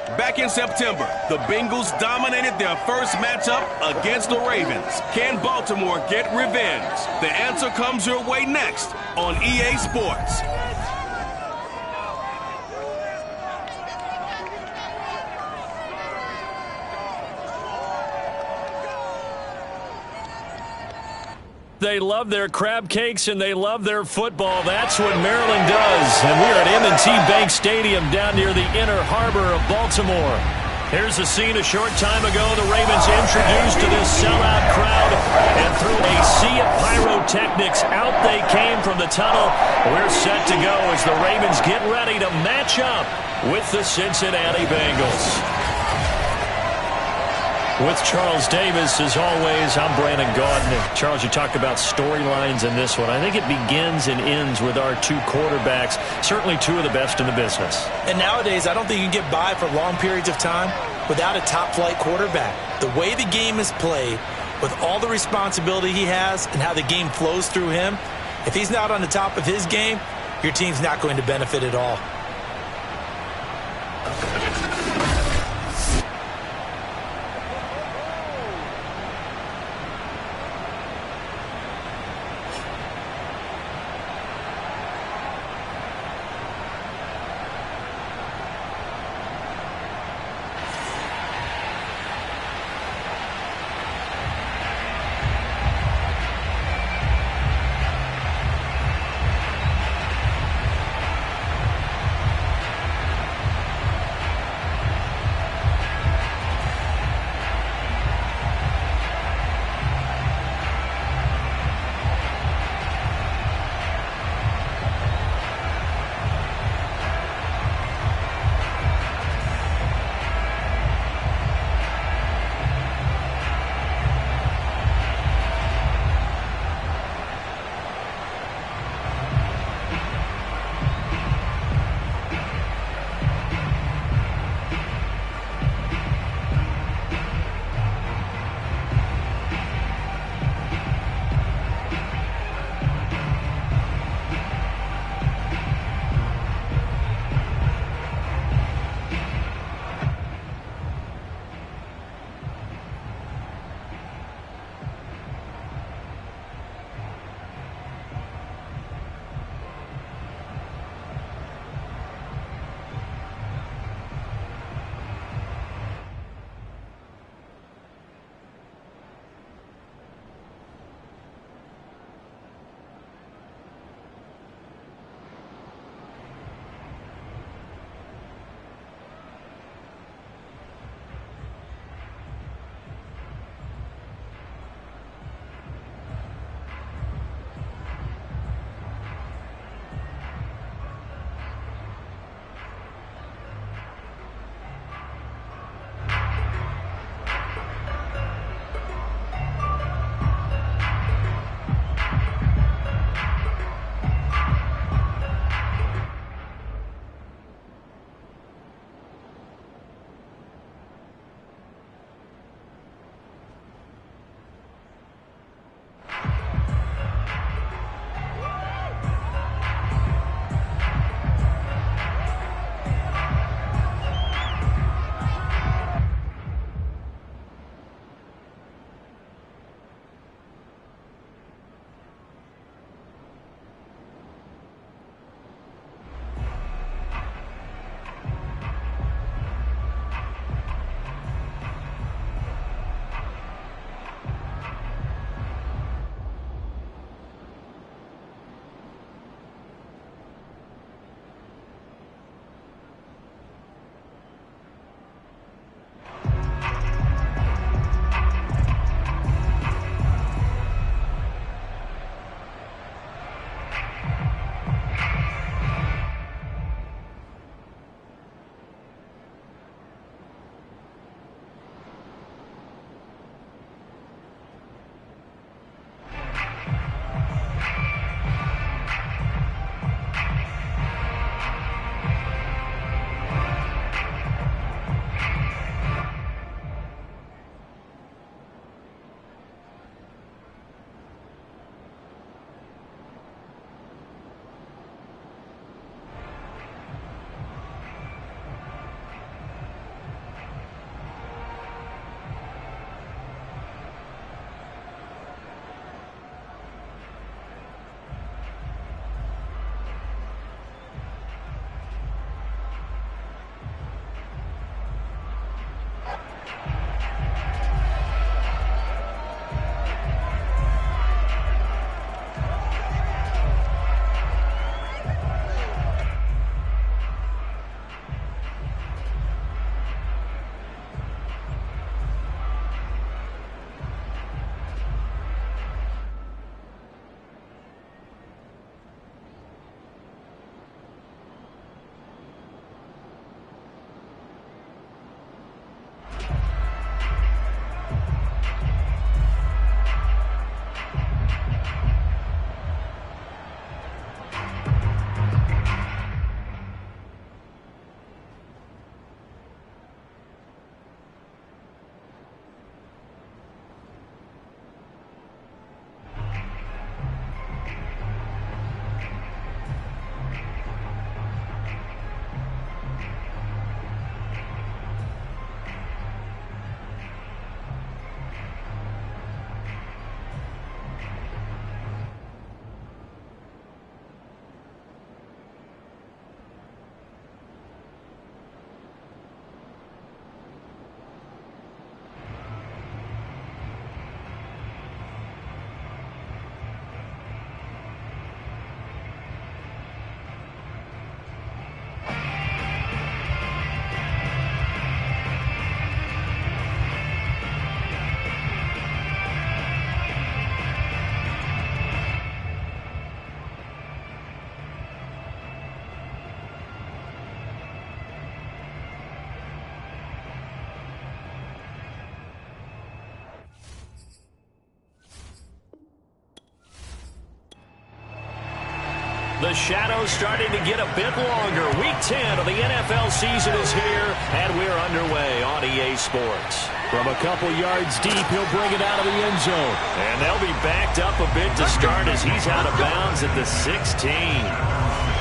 Back in September, the Bengals dominated their first matchup against the Ravens. Can Baltimore get revenge? The answer comes your way next on EA Sports. They love their crab cakes and they love their football. That's what Maryland does. And we're at M&T Bank Stadium down near the Inner Harbor of Baltimore. Here's the scene a short time ago. The Ravens introduced to this sellout crowd. And through a sea of pyrotechnics, out they came from the tunnel. We're set to go as the Ravens get ready to match up with the Cincinnati Bengals. With Charles Davis, as always, I'm Brandon Gaudin. Charles, you talked about storylines in this one. I think it begins and ends with our two quarterbacks, certainly two of the best in the business. And nowadays, I don't think you can get by for long periods of time without a top-flight quarterback. The way the game is played, with all the responsibility he has and how the game flows through him, if he's not on the top of his game, your team's not going to benefit at all. The shadows starting to get a bit longer. Week 10 of the NFL season is here, and we're underway on EA Sports. From a couple yards deep, he'll bring it out of the end zone. And they'll be backed up a bit to start as he's out of bounds at the 16.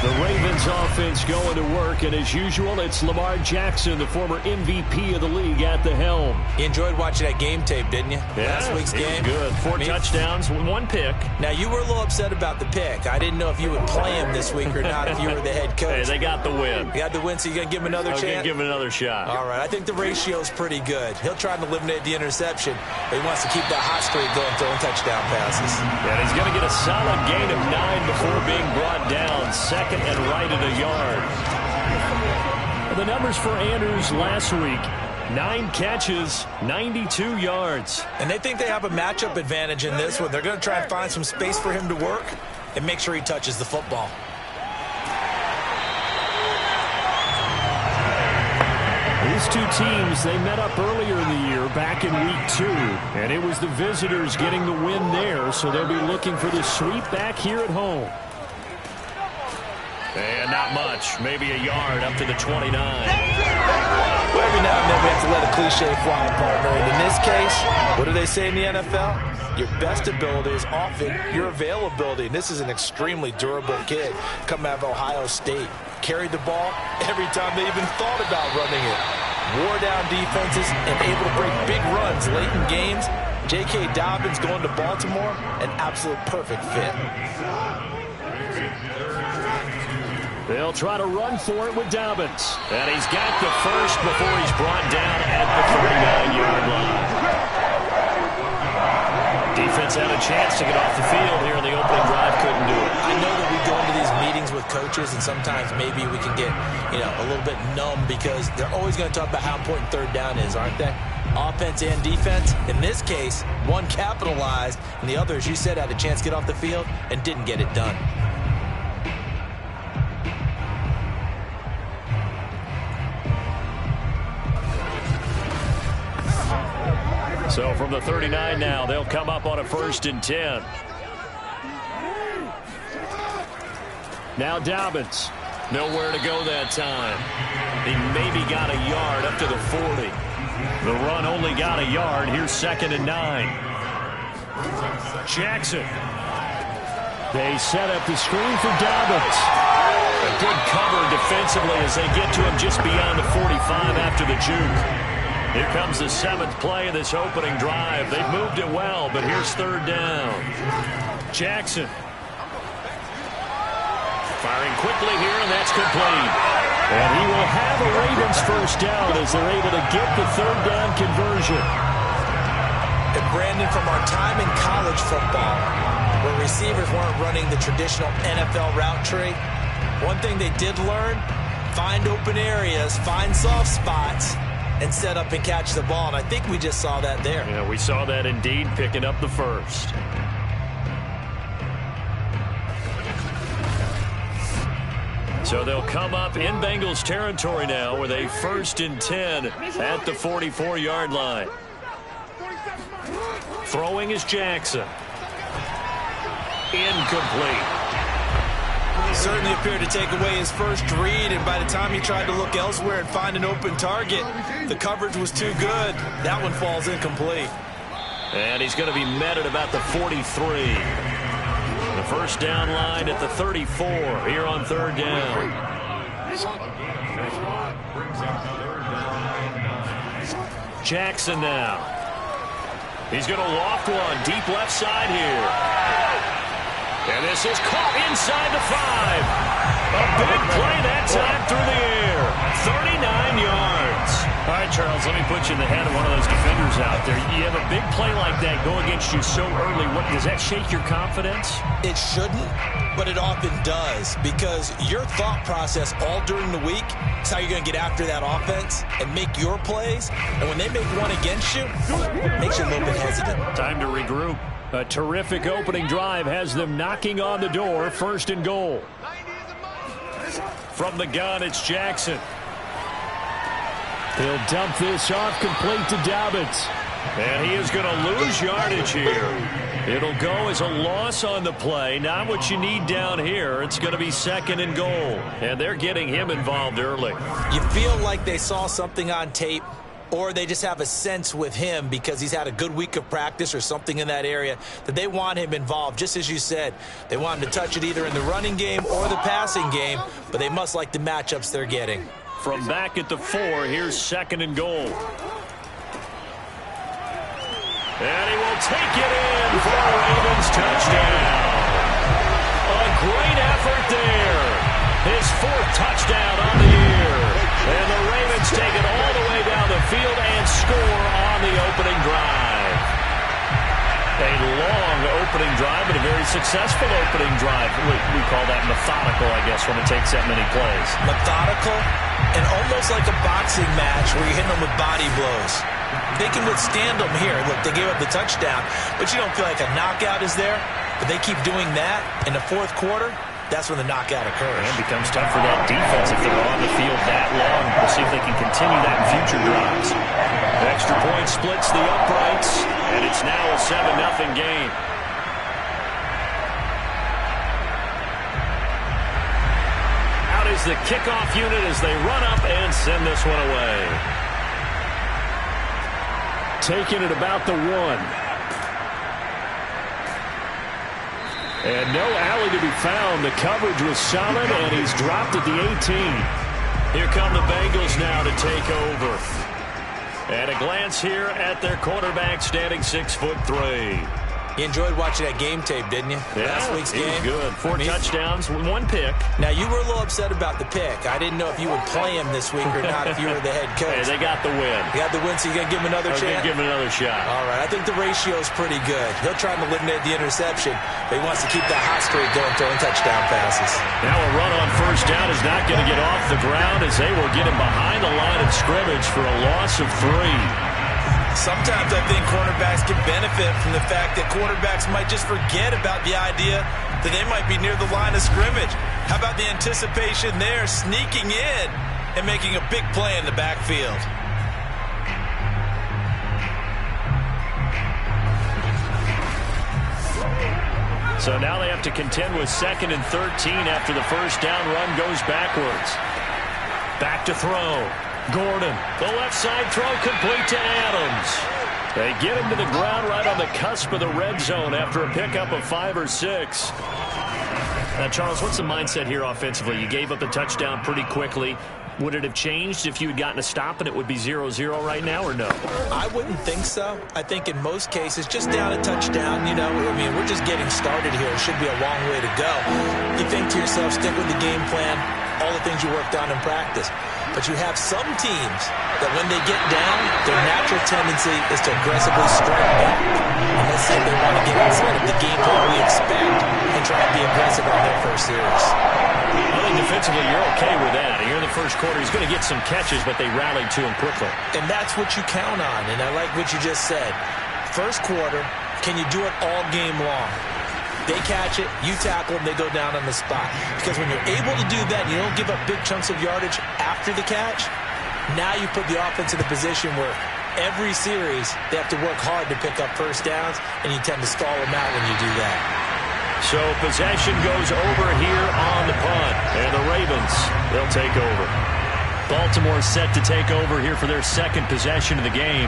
The Ravens offense going to work, and as usual, it's Lamar Jackson, the former MVP of the league, at the helm. You enjoyed watching that game tape, didn't you? Yeah, Last week's game. Good. 4 touchdowns, 1 pick. Now, you were a little upset about the pick. I didn't know if you would play him this week or not if you were the head coach. Hey, they got the win. You got the win, so you're going to give him another chance? I'm going to give him another shot. All right. I think the ratio's pretty good. He'll try to eliminate the interception, but he wants to keep that hot streak going, throwing touchdown passes. And he's going to get a solid gain of 9 before being brought down. Second and right at a yard. The numbers for Andrews last week: 9 catches, 92 yards. And they think they have a matchup advantage in this one. They're going to try and find some space for him to work and make sure he touches the football. These two teams, they met up earlier in the year, back in week 2, and it was the visitors getting the win there, so they'll be looking for the sweep back here at home. And not much, maybe a yard up to the 29. Well, every now and then we have to let a cliche fly, partner. And in this case, what do they say in the NFL? Your best ability is often your availability. And this is an extremely durable kid coming out of Ohio State. Carried the ball every time they even thought about running it. Wore down defenses and able to break big runs late in games. J.K. Dobbins going to Baltimore, an absolute perfect fit. They'll try to run for it with Dobbins. And he's got the first before he's brought down at the 39-yard line. Defense had a chance to get off the field here in the opening drive, couldn't do it. I know that we go into these meetings with coaches, and sometimes maybe we can get, a little bit numb because they're always going to talk about how important third down is, aren't they? Offense and defense. In this case, one capitalized, and the other, as you said, had a chance to get off the field and didn't get it done. So from the 39 now, they'll come up on a 1st and 10. Now Dobbins. Nowhere to go that time. He maybe got a yard up to the 40. The run only got a yard. Here's 2nd and 9. Jackson. They set up the screen for Dobbins. A good cover defensively as they get to him just beyond the 45 after the juke. Here comes the 7th play of this opening drive. They've moved it well, but here's 3rd down. Jackson. Firing quickly here, and that's complete. And he will have a Ravens 1st down as they're able to get the 3rd down conversion. And Brandon, from our time in college football, where receivers weren't running the traditional NFL route tree, one thing they did learn, find open areas, find soft spots, and set up and catch the ball. And I think we just saw that there. Yeah, we saw that indeed, picking up the first. So they'll come up in Bengals territory now with a 1st and 10 at the 44-yard line. Throwing is Jackson. Incomplete. Certainly appeared to take away his first read, and by the time he tried to look elsewhere and find an open target, the coverage was too good. That one falls incomplete. And he's going to be met at about the 43. The 1st down line at the 34 here on 3rd down. Jackson now. He's going to loft one deep left side here. And this is caught inside the 5. A big play that time through the air. 39 yards. All right, Charles, let me put you in the head of one of those defenders out there. You have a big play like that go against you so early. What, does that shake your confidence? It shouldn't, but it often does, because your thought process all during the week is how you're going to get after that offense and make your plays. And when they make one against you, it makes you a little bit hesitant. Time to regroup. A terrific opening drive has them knocking on the door. 1st and goal. From the gun, it's Jackson. He'll dump this off complete to Dobbins. And he is going to lose yardage here. It'll go as a loss on the play. Not what you need down here. It's going to be 2nd and goal. And they're getting him involved early. You feel like they saw something on tape, or they just have a sense with him because he's had a good week of practice or something in that area that they want him involved. Just as you said, they want him to touch it either in the running game or the passing game, but they must like the matchups they're getting. From back at the 4, here's 2nd and goal. And he will take it in for a Ravens touchdown. A great effort there. His 4th touchdown on the year. And the Ravens take it all the way down the field and score on the opening drive. A long opening drive, but a very successful opening drive. We call that methodical, I guess, when it takes that many plays. Methodical and almost like a boxing match where you're hitting them with body blows. They can withstand them here. Look, they gave up the touchdown, but you don't feel like a knockout is there. But they keep doing that in the 4th quarter. That's when the knockout occurs. And it becomes tough for that defense if they're on the field that long. We'll see if they can continue that in future drives. The extra point splits the uprights, and it's now a 7-0 game. Out is the kickoff unit as they run up and send this one away. Taking it about the 1. And no alley to be found. The coverage was solid, and he's dropped at the 18. Here come the Bengals now to take over. And a glance here at their quarterback standing 6'3". You enjoyed watching that game tape, didn't you? Yeah, Last week's game. Good. 4 touchdowns, 1 pick. Now, you were a little upset about the pick. I didn't know if you would play him this week or not if you were the head coach. Hey, they got the win. You got the win, so you're going to give him another chance? Give him another shot. All right, I think the ratio is pretty good. He'll try to eliminate the interception, but he wants to keep that hot streak going, throwing touchdown passes. Now a run on 1st down is not going to get off the ground as they will get him behind the line of scrimmage for a loss of 3. Sometimes I think cornerbacks can benefit from the fact that quarterbacks might just forget about the idea that they might be near the line of scrimmage. How about the anticipation there, sneaking in and making a big play in the backfield? So now they have to contend with 2nd and 13 after the 1st down run goes backwards. Back to throw. Gordon, the left side throw complete to Adams. They get him to the ground right on the cusp of the red zone after a pickup of 5 or 6. Now, Charles, what's the mindset here offensively? You gave up the touchdown pretty quickly. Would it have changed if you had gotten a stop and it would be 0-0 right now, or no? I wouldn't think so. I think in most cases, just down a touchdown, you know, I mean, we're just getting started here. It should be a long way to go. You think to yourself, stick with the game plan, all the things you worked on in practice. But you have some teams that when they get down, their natural tendency is to aggressively strike back. And let's say they want to get outside of the game plan we expect and try and be aggressive on their first series. I think defensively you're okay with that. Here in the 1st quarter, he's going to get some catches, but they rallied to him quickly. And that's what you count on, and I like what you just said. 1st quarter, can you do it all game long? They catch it, you tackle them, they go down on the spot. Because when you're able to do that, you don't give up big chunks of yardage after the catch, now you put the offense in a position where every series they have to work hard to pick up 1st downs, and you tend to stall them out when you do that. So possession goes over here on the punt, and the Ravens, they'll take over. Baltimore set to take over here for their 2nd possession of the game.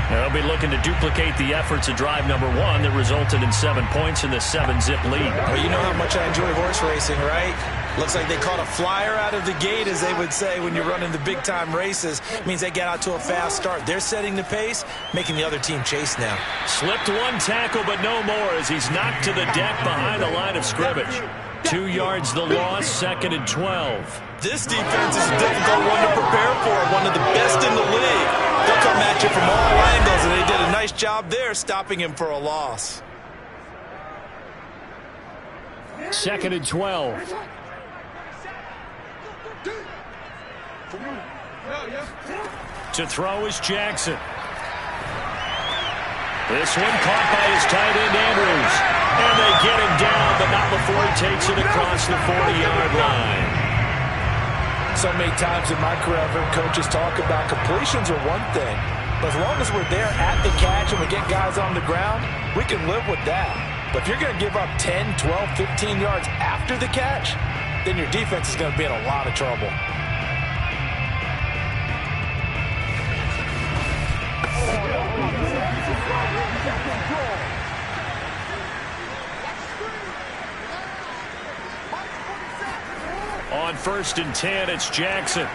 They'll be looking to duplicate the efforts of drive number 1 that resulted in 7 points in the 7-zip lead. Well, you know how much I enjoy horse racing, right? Looks like they caught a flyer out of the gate, as they would say when you're running the big-time races. It means they get out to a fast start. They're setting the pace, making the other team chase now. Slipped 1 tackle, but no more as he's knocked to the deck behind the line of scrimmage. 2 yards the loss, 2nd and 12. This defense is a difficult one to prepare for, one of the best in the league. They'll come at you from all angles, and they did a nice job there stopping him for a loss. 2nd and 12. To throw is Jackson. This one caught by his tight end, Andrews. And they get him down, but not before he takes it across the 40-yard line. So many times in my career, I've heard coaches talk about completions are one thing, But as long as we're there at the catch and we get guys on the ground, we can live with that. But if you're going to give up 10, 12, 15 yards after the catch, then your defense is going to be in a lot of trouble. On 1st and 10, it's Jackson.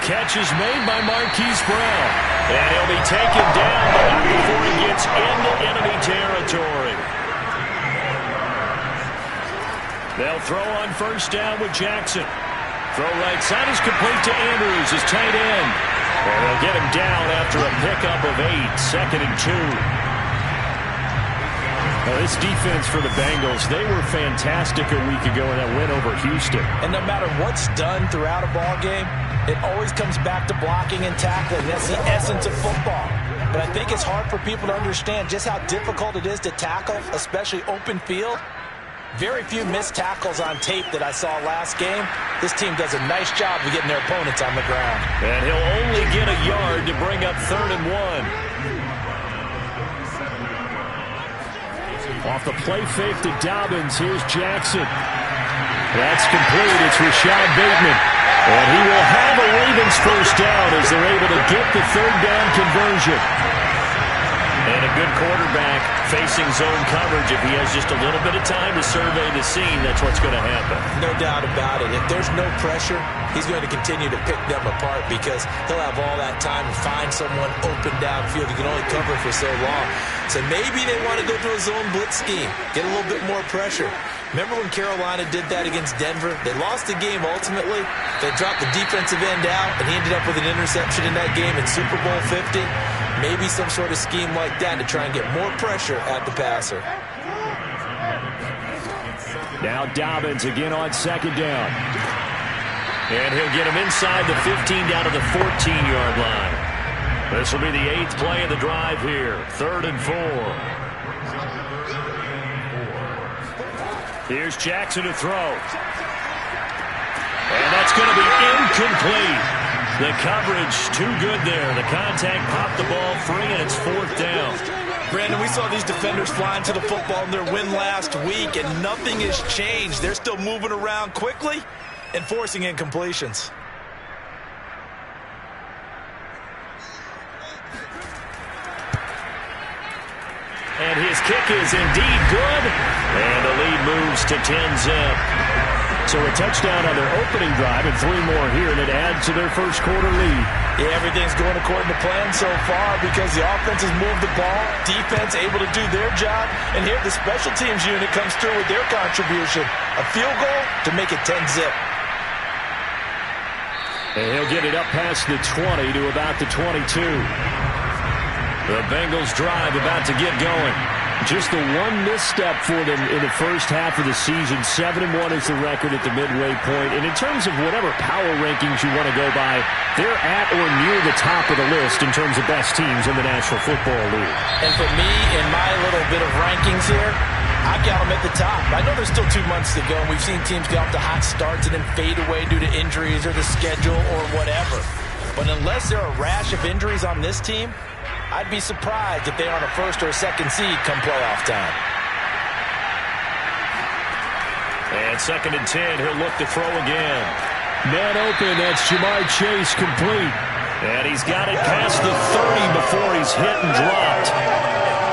Catch is made by Marquise Brown. And he'll be taken down, but not before he gets into enemy territory. They'll throw on 1st down with Jackson. Throw right side is complete to Andrews, his tight end. And they'll get him down after a pickup of 8, 2nd and 2. Now, this defense for the Bengals, they were fantastic a week ago in that win over Houston. And no matter what's done throughout a ball game, it always comes back to blocking and tackling. That's the essence of football. But I think it's hard for people to understand just how difficult it is to tackle, especially open field. Very few missed tackles on tape that I saw last game. This team does a nice job of getting their opponents on the ground. And he'll only get a yard to bring up 3rd and 1. Off the play fake to Dobbins, here's Jackson. That's complete. It's Rashad Bateman. And he will have a Ravens 1st down as they're able to get the 3rd down conversion. And a good quarterback facing zone coverage. If he has just a little bit of time to survey the scene, that's what's going to happen. No doubt about it. If there's no pressure, he's going to continue to pick them apart because he'll have all that time to find someone open downfield. He can only cover for so long. So maybe they want to go to a zone blitz scheme, get a little bit more pressure. Remember when Carolina did that against Denver? They lost the game ultimately. They dropped the defensive end out, and he ended up with an interception in that game in Super Bowl 50. Maybe some sort of scheme like that to try and get more pressure at the passer. Now Dobbins again on 2nd down. And he'll get him inside the 15 down to the 14-yard line. This will be the 8th play of the drive here. 3rd and 4. Here's Jackson to throw. And that's going to be incomplete. The coverage too good there. The contact popped the ball free, and it's 4th down. Brandon, we saw these defenders flying to the football in their win last week, and nothing has changed. They're still moving around quickly and forcing incompletions. And his kick is indeed good. And the lead moves to 10-zip. So a touchdown on their opening drive and 3 more here, and it adds to their first quarter lead. Yeah, everything's going according to plan so far because the offense has moved the ball, defense able to do their job, and here the special teams unit comes through with their contribution. A field goal to make it 10-zip. And he'll get it up past the 20 to about the 22. The Bengals drive about to get going. Just the one misstep for them in the first half of the season. 7-1 is the record at the midway point. And in terms of whatever power rankings you want to go by, they're at or near the top of the list in terms of best teams in the National Football League. And for me, in my little bit of rankings here, I got them at the top. I know there's still 2 months to go, and we've seen teams get off to hot starts and then fade away due to injuries or the schedule or whatever. But unless there are a rash of injuries on this team, I'd be surprised if they aren't a 1st or a 2nd seed come playoff time. And 2nd and 10, he'll look to throw again. Man open, that's Jamar Chase complete. And he's got it past the 30 before he's hit and dropped.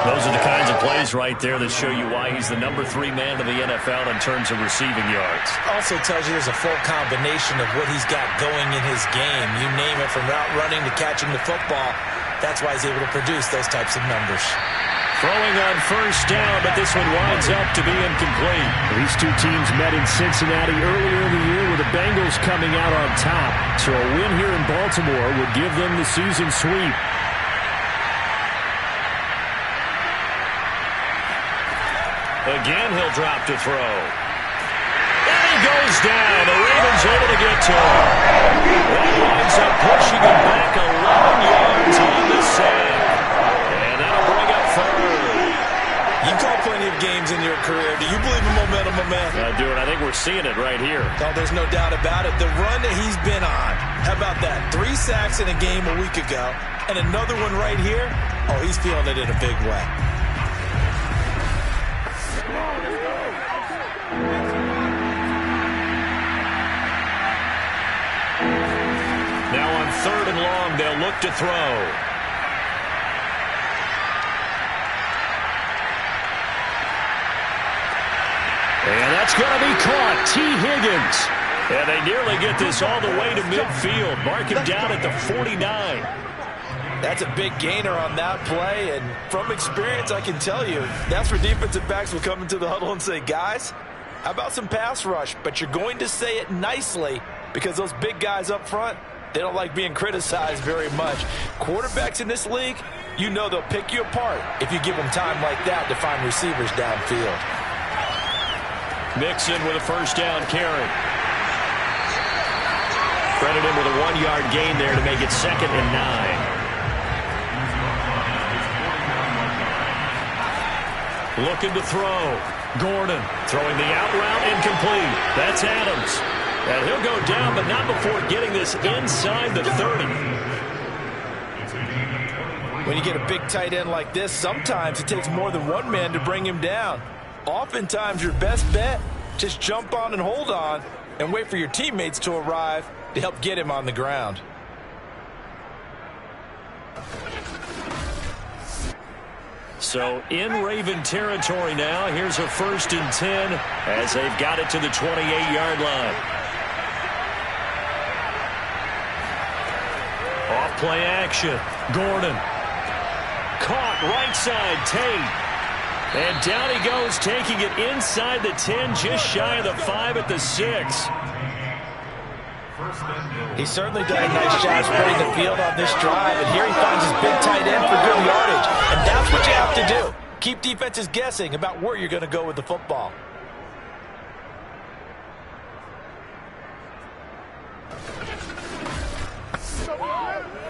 Those are the kinds of plays right there that show you why he's the number 3 man of the NFL in terms of receiving yards. Also tells you there's a full combination of what he's got going in his game. You name it, from route running to catching the football. That's why he's able to produce those types of numbers. Throwing on 1st down, but this one winds up to be incomplete. These 2 teams met in Cincinnati earlier in the year with the Bengals coming out on top. So a win here in Baltimore would give them the season sweep. Again, he'll drop to throw. And he goes down. The Ravens able to get to him. That winds up pushing him back 11 yards on the sack. And that'll bring up 3rd. You call plenty of games in your career. Do you believe in momentum, my man? I do, and I think we're seeing it right here. Oh, there's no doubt about it. The run that he's been on. How about that? 3 sacks in a game a week ago, and another one right here. Oh, he's feeling it in a big way. Now on 3rd and long, they'll look to throw. And that's going to be caught. T. Higgins. And they nearly get this all the way to midfield. Mark him down at the 49. That's a big gainer on that play, and from experience, I can tell you, that's where defensive backs will come into the huddle and say, guys, how about some pass rush? But you're going to say it nicely because those big guys up front, they don't like being criticized very much. Quarterbacks in this league, you know they'll pick you apart if you give them time like that to find receivers downfield. Mixon with a first down carry. Credit him with a 1-yard gain there to make it 2nd and 9. Looking to throw. Gordon throwing the out route, incomplete. That's Adams. And he'll go down, but not before getting this inside the 30. When you get a big tight end like this, sometimes it takes more than one man to bring him down. Oftentimes, your best bet, just jump on and hold on and wait for your teammates to arrive to help get him on the ground. So in Raven territory now, here's a 1st and 10 as they've got it to the 28-yard line. Off play action. Gordon. Caught right side. Tate. And down he goes, taking it inside the 10, just shy of the 5 at the 6. He certainly done a nice job spreading the field on this drive, and here he finds his big tight end for good yardage. And that's what you have to do. Keep defenses guessing about where you're going to go with the football.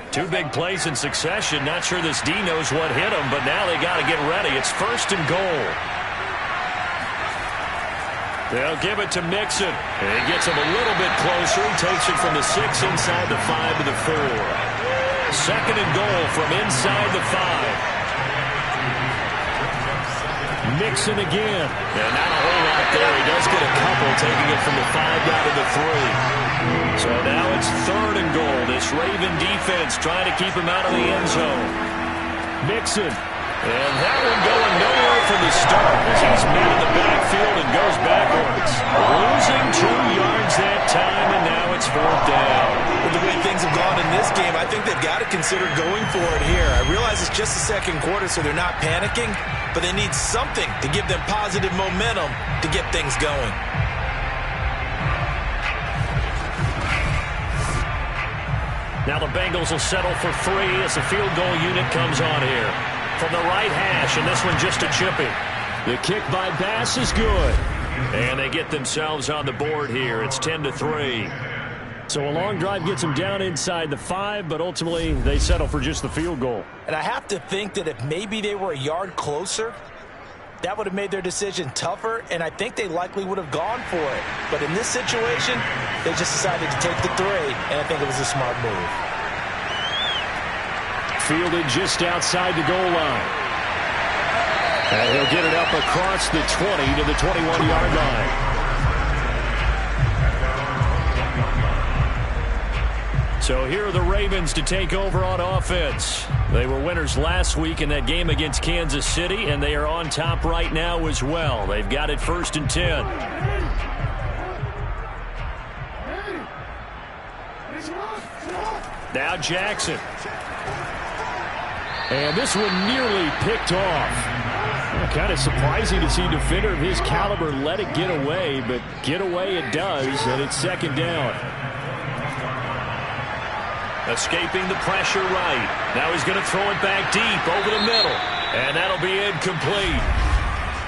Two big plays in succession. Not sure this D knows what hit him, but now they got to get ready. It's 1st and goal. They'll give it to Mixon. And he gets him a little bit closer. He takes it from the 6 inside the 5 to the 4. 2nd and goal from inside the 5. Mixon again. And not a whole lot there. He does get a couple, taking it from the 5 down to the 3. So now it's 3rd and goal. This Raven defense trying to keep him out of the end zone. Mixon. And that one going nowhere from the start as he's met in the backfield and goes backwards. Losing 2 yards that time, and now it's 4th down. With the way things have gone in this game, I think they've got to consider going for it here. I realize it's just the 2nd quarter, so they're not panicking, but they need something to give them positive momentum to get things going. Now the Bengals will settle for 3 as the field goal unit comes on here. From the right hash, and this one just a chipping. The kick by Bass is good. And they get themselves on the board here. It's 10-3. So a long drive gets them down inside the 5, but ultimately they settle for just the field goal. And I have to think that if maybe they were a yard closer, that would have made their decision tougher, and I think they likely would have gone for it. But in this situation, they just decided to take the 3, and I think it was a smart move. Fielded just outside the goal line. And he'll get it up across the 20 to the 21-yard line. So here are the Ravens to take over on offense. They were winners last week in that game against Kansas City, and they are on top right now as well. They've got it 1st and 10. Now Jackson. And this one nearly picked off. Kind of surprising to see a defender of his caliber let it get away, but get away it does, and it's 2nd down. Escaping the pressure right. Now he's going to throw it back deep over the middle. And that'll be incomplete.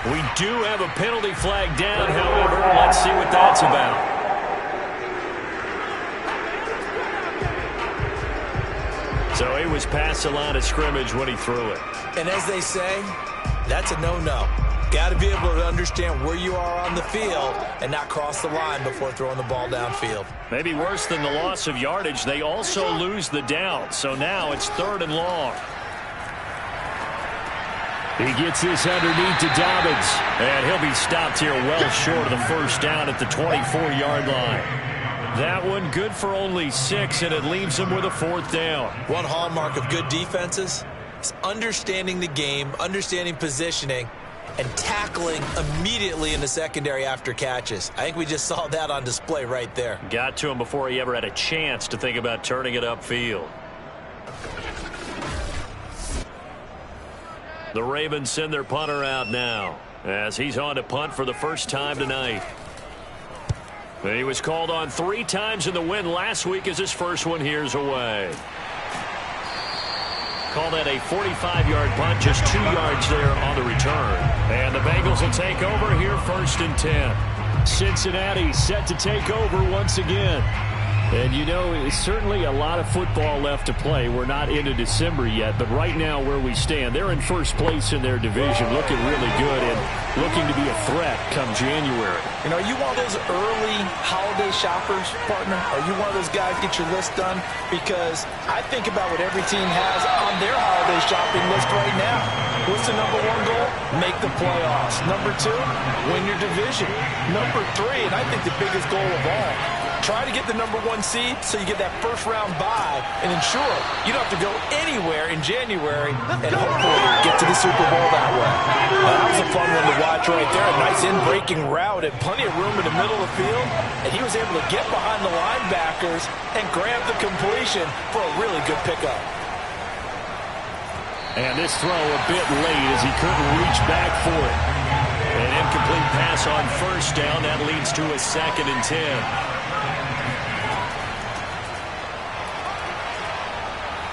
We do have a penalty flag down, however. Let's see what that's about. So he was past the line of scrimmage when he threw it. And as they say, that's a no-no. Got to be able to understand where you are on the field and not cross the line before throwing the ball downfield. Maybe worse than the loss of yardage, they also lose the down. So now it's 3rd and long. He gets this underneath to Dobbins. And he'll be stopped here well short of the first down at the 24-yard line. That one good for only 6, and it leaves him with a 4th down. One hallmark of good defenses is understanding the game, understanding positioning, and tackling immediately in the secondary after catches. I think we just saw that on display right there. Got to him before he ever had a chance to think about turning it upfield. The Ravens send their punter out now as he's on to punt for the first time tonight. He was called on 3 times in the win last week as his first one here's away. Call that a 45-yard punt, just 2 yards there on the return. And the Bengals will take over here 1st and 10. Cincinnati set to take over once again. And, you know, it's certainly a lot of football left to play. We're not into December yet, but right now where we stand, they're in first place in their division, looking really good and looking to be a threat come January. You know, are you one of those early holiday shoppers, partner? Are you one of those guys get your list done? Because I think about what every team has on their holiday shopping list right now. What's the number 1 goal? Make the playoffs. Number 2, win your division. Number 3, and I think the biggest goal of all, try to get the number 1 seed so you get that first-round bye and ensure you don't have to go anywhere in January and hopefully get to the Super Bowl that way. That was a fun one to watch right there. A nice in-breaking route and plenty of room in the middle of the field. And he was able to get behind the linebackers and grab the completion for a really good pickup. And this throw a bit late as he couldn't reach back for it. An incomplete pass on first down. That leads to a 2nd and 10.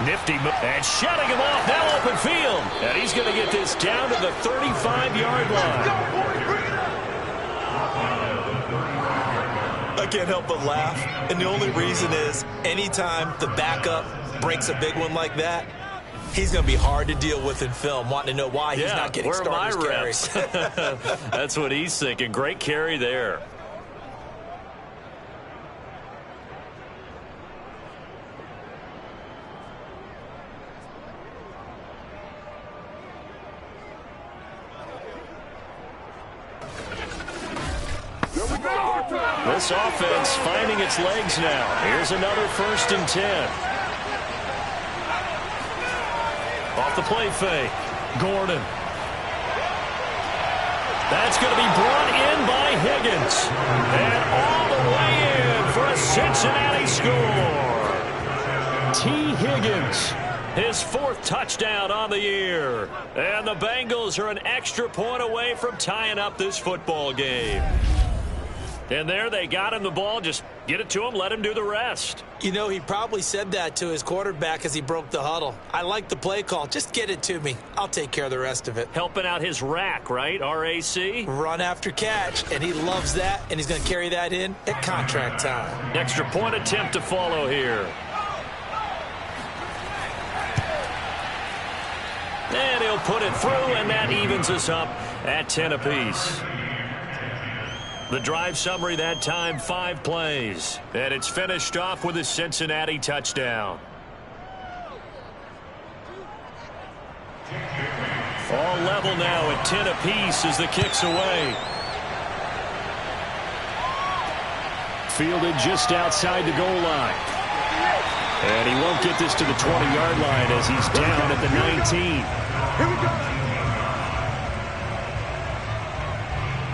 Nifty and shutting him off. Now open field. And he's going to get this down to the 35-yard line. I can't help but laugh. And the only reason is anytime the backup breaks a big one like that, he's going to be hard to deal with in film, wanting to know why he's not getting starters carries. That's what he's thinking. Great carry there. This offense finding its legs now. Here's another 1st and 10. Off the play fake. Gordon. That's going to be brought in by Higgins. And all the way in for a Cincinnati score. T. Higgins. His 4th touchdown on the year. And the Bengals are an extra point away from tying up this football game. And there they got him the ball. Just get it to him, let him do the rest. You know, he probably said that to his quarterback as he broke the huddle. I like the play call. Just get it to me. I'll take care of the rest of it. Helping out his rack, right? R-A-C? Run after catch, and he loves that, and he's going to carry that in at contract time. Extra point attempt to follow here. And he'll put it through, and that evens us up at 10 apiece. The drive summary that time, 5 plays. And it's finished off with a Cincinnati touchdown. All level now at 10 apiece as the kick's away. Fielded just outside the goal line. And he won't get this to the 20-yard line as he's down at the 19. Here we go.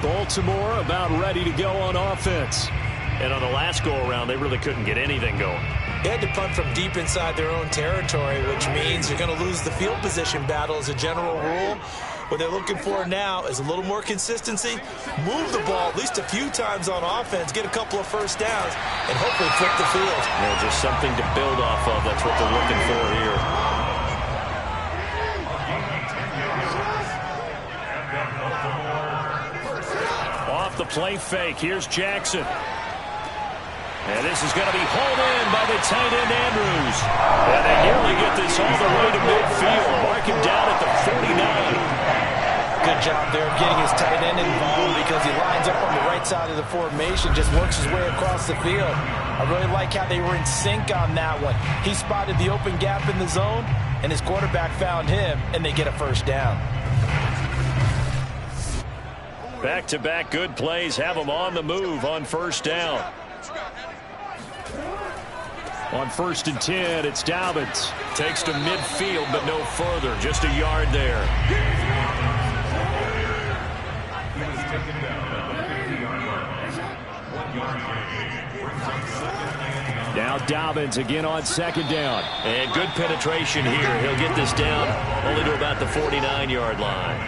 Baltimore about ready to go on offense. And on the last go-around, they really couldn't get anything going. They had to punt from deep inside their own territory, which means you're going to lose the field position battle as a general rule. What they're looking for now is a little more consistency, move the ball at least a few times on offense, get a couple of first downs, and hopefully flip the field. Yeah, just something to build off of. That's what they're looking for here. Off the play fake. Here's Jackson. And this is going to be hauled in by the tight end Andrews. And they nearly get this all the way to midfield. Mark him down at the 49. Good job there of getting his involved because he lines up on the right side of the formation, just works his way across the field. I really like how they were in sync on that one. He spotted the open gap in the zone, and his quarterback found him, and they get a first down. Back-to-back good plays have them on the move on first down. On 1st and 10, it's Dobbins. Takes to midfield, but no further. Just a yard there. Now Dobbins again on 2nd down. And good penetration here. He'll get this down only to about the 49-yard line.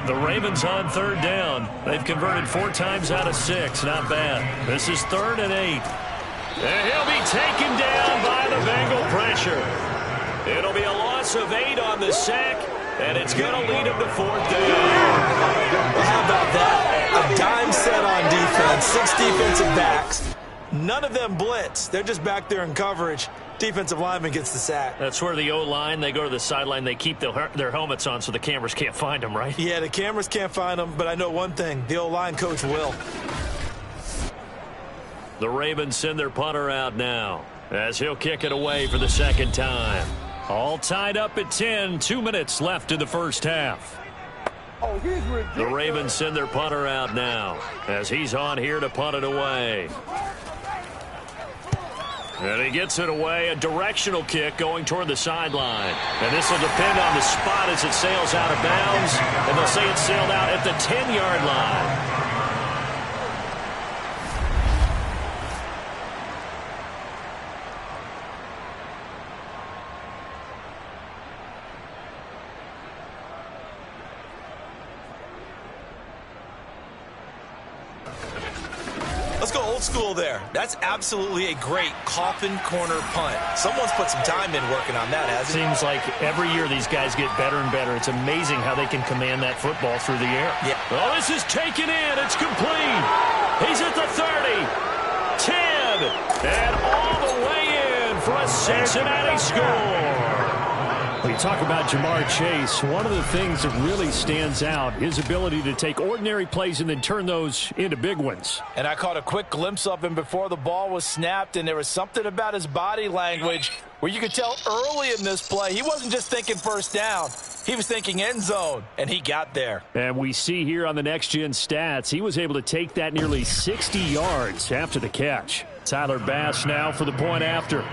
The Ravens on 3rd down. They've converted 4 times out of 6. Not bad. This is 3rd and 8. And he'll be taken down by the Bengal pressure. It'll be a loss of 8 on the sack, and it's going to lead him to 4th down. Well, how about that? A dime set on defense, 6 defensive backs. None of them blitz. They're just back there in coverage. Defensive lineman gets the sack. That's where the O-line, they go to the sideline, they keep their helmets on so the cameras can't find them, right? Yeah, the cameras can't find them, but I know one thing. The O-line coach will. The Ravens send their punter out now as he'll kick it away for the 2nd time. All tied up at 10, 2 minutes left in the first half. The Ravens send their punter out now as he's on here to punt it away. And he gets it away, a directional kick going toward the sideline. And this will depend on the spot as it sails out of bounds. And they'll say it sailed out at the 10-yard line. Let's go old school there. That's absolutely a great coffin corner punt. Someone's put some time in working on that, hasn't it? Seems like every year these guys get better and better. It's amazing how they can command that football through the air. Yeah. Well, this is taken in. It's complete. He's at the 30, 10, and all the way in for a Cincinnati score. When you talk about Jamar Chase, one of the things that really stands out, his ability to take ordinary plays and then turn those into big ones. And I caught a quick glimpse of him before the ball was snapped, and there was something about his body language where you could tell early in this play he wasn't just thinking first down. He was thinking end zone, and he got there. And we see here on the next-gen stats, he was able to take that nearly 60 yards after the catch. Tyler Bass now for the point after.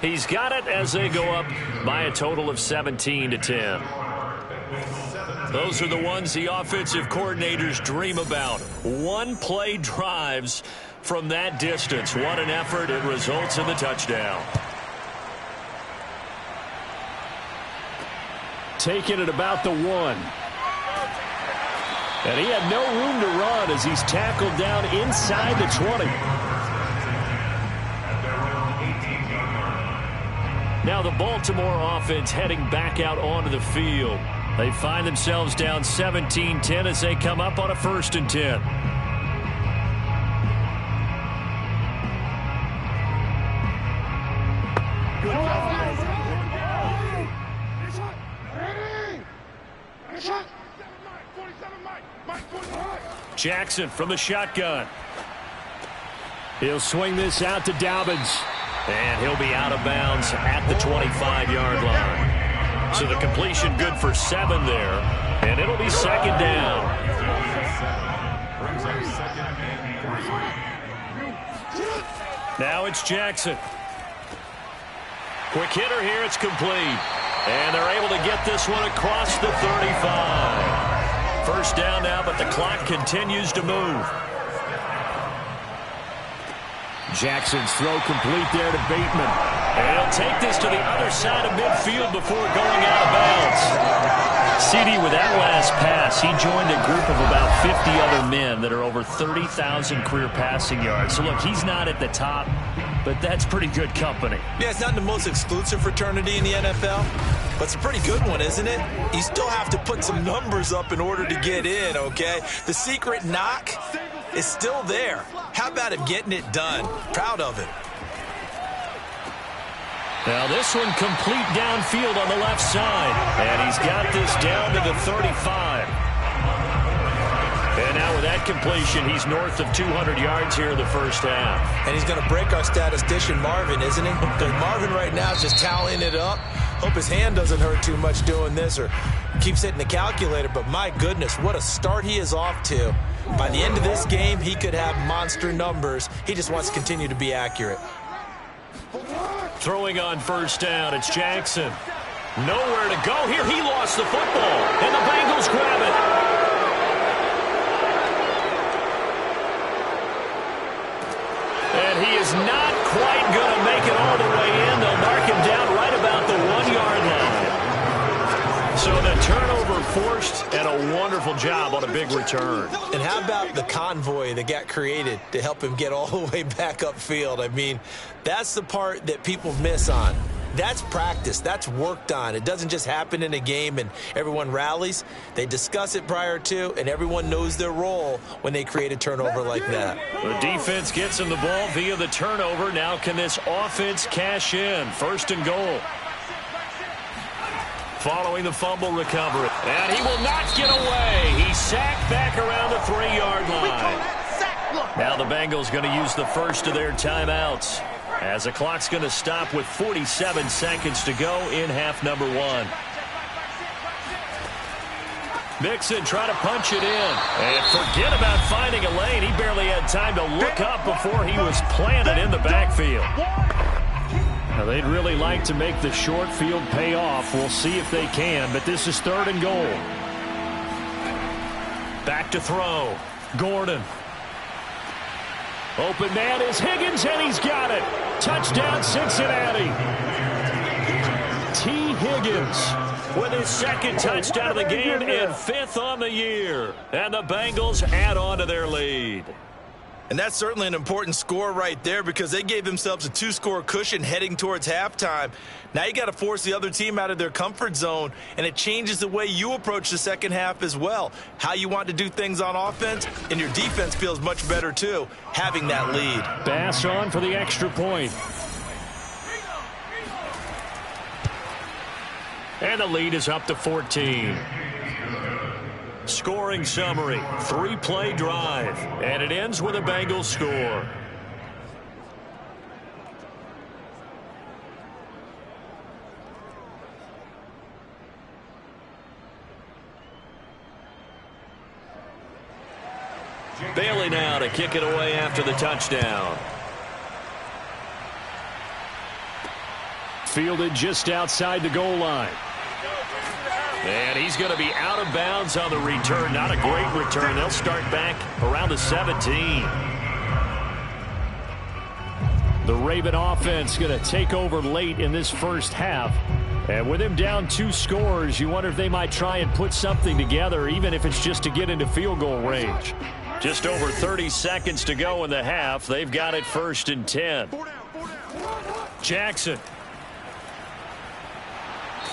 He's got it as they go up by a total of 17-10. Those are the ones the offensive coordinators dream about. One-play drives from that distance. What an effort. It results in the touchdown. Taking it about the 1. And he had no room to run as he's tackled down inside the 20. Now the Baltimore offense heading back out onto the field. They find themselves down 17-10 as they come up on a 1st and 10. Jackson from the shotgun. He'll swing this out to Dobbins. And he'll be out of bounds at the 25-yard line. So the completion good for 7 there. And it'll be 2nd down. Now it's Jackson. Quick hitter here. It's complete. And they're able to get this one across the 35. First down now, but the clock continues to move. Jackson's throw complete there to Bateman. And he'll take this to the other side of midfield before going out of bounds. CD, with that last pass, he joined a group of about 50 other men that are over 30,000 career passing yards. So, look, he's not at the top, but that's pretty good company. Yeah, it's not the most exclusive fraternity in the NFL, but it's a pretty good one, isn't it? You still have to put some numbers up in order to get in, okay? The secret knock is still there. How about him getting it done? Proud of it. Now this one complete downfield on the left side. And he's got this down to the 35. And now with that completion, he's north of 200 yards here in the first half. And he's going to break our statistician Marvin, isn't he? Because Marvin right now is just tallying it up. Hope his hand doesn't hurt too much doing this or keeps hitting the calculator. But my goodness, what a start he is off to. By the end of this game, he could have monster numbers. He just wants to continue to be accurate. Throwing on first down, it's Jackson. Nowhere to go here. He lost the football, and the Bengals grab it. And he is not quite going to make it all the way in. They'll mark him down right about the 1-yard line. So the turnover forced, and a wonderful job on a big return. And how about the convoy that got created to help him get all the way back upfield? I mean, that's the part that people miss on. That's practice. That's worked on. It doesn't just happen in a game and everyone rallies. They discuss it prior to, and everyone knows their role when they create a turnover like that. The defense gets him the ball via the turnover. Now can this offense cash in? First and goal. Following the fumble recovery. And he will not get away. He's sacked back around the 3-yard line. Now the Bengals going to use the first of their timeouts, as the clock's going to stop with 47 seconds to go in half number 1. Mixon trying to punch it in. And forget about finding a lane. He barely had time to look up before he was planted in the backfield. Now, they'd really like to make the short field pay off. We'll see if they can, but this is 3rd and goal. Back to throw. Gordon. Open man is Higgins, and he's got it. Touchdown, Cincinnati. T. Higgins with his 2nd touchdown of the game and 5th on the year. And the Bengals add on to their lead. And that's certainly an important score right there because they gave themselves a 2-score cushion heading towards halftime. Now you got to force the other team out of their comfort zone, and it changes the way you approach the second half as well. How you want to do things on offense, and your defense feels much better too, having that lead. Bass on for the extra point. And the lead is up to 14. Scoring summary, 3-play drive, and it ends with a Bengals score. Bailey now to kick it away after the touchdown. Fielded just outside the goal line. And he's going to be out of bounds on the return. Not a great return. They'll start back around the 17. The Raven offense going to take over late in this first half. And with him down 2 scores, you wonder if they might try and put something together, even if it's just to get into field goal range. Just over 30 seconds to go in the half. They've got it 1st and 10. Jackson.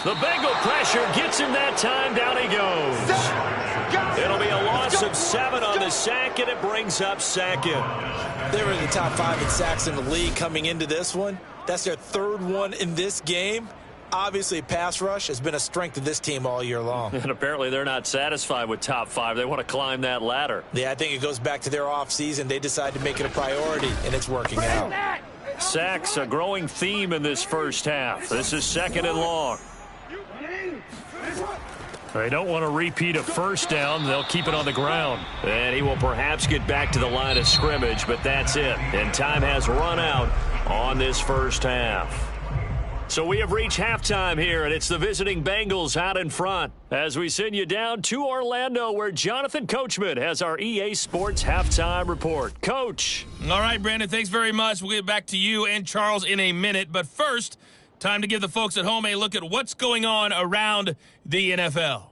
The Bengal pressure gets him that time. Down he goes. It'll be a loss of 7 on the sack, and it brings up 2nd. They were in the top 5 in sacks in the league coming into this one. That's their 3rd one in this game. Obviously, pass rush has been a strength of this team all year long. And apparently they're not satisfied with top 5. They want to climb that ladder. Yeah, I think it goes back to their offseason. They decided to make it a priority, and it's working out. Sacks, a growing theme in this first half. This is 2nd and long. They don't want to repeat a first down. They'll keep it on the ground. And he will perhaps get back to the line of scrimmage, but that's it. And time has run out on this first half. So we have reached halftime here, and it's the visiting Bengals out in front as we send you down to Orlando, where Jonathan Coachman has our EA Sports halftime report. Coach. All right, Brandon, thanks very much. We'll get back to you and Charles in a minute. But first, time to give the folks at home a look at what's going on around the NFL.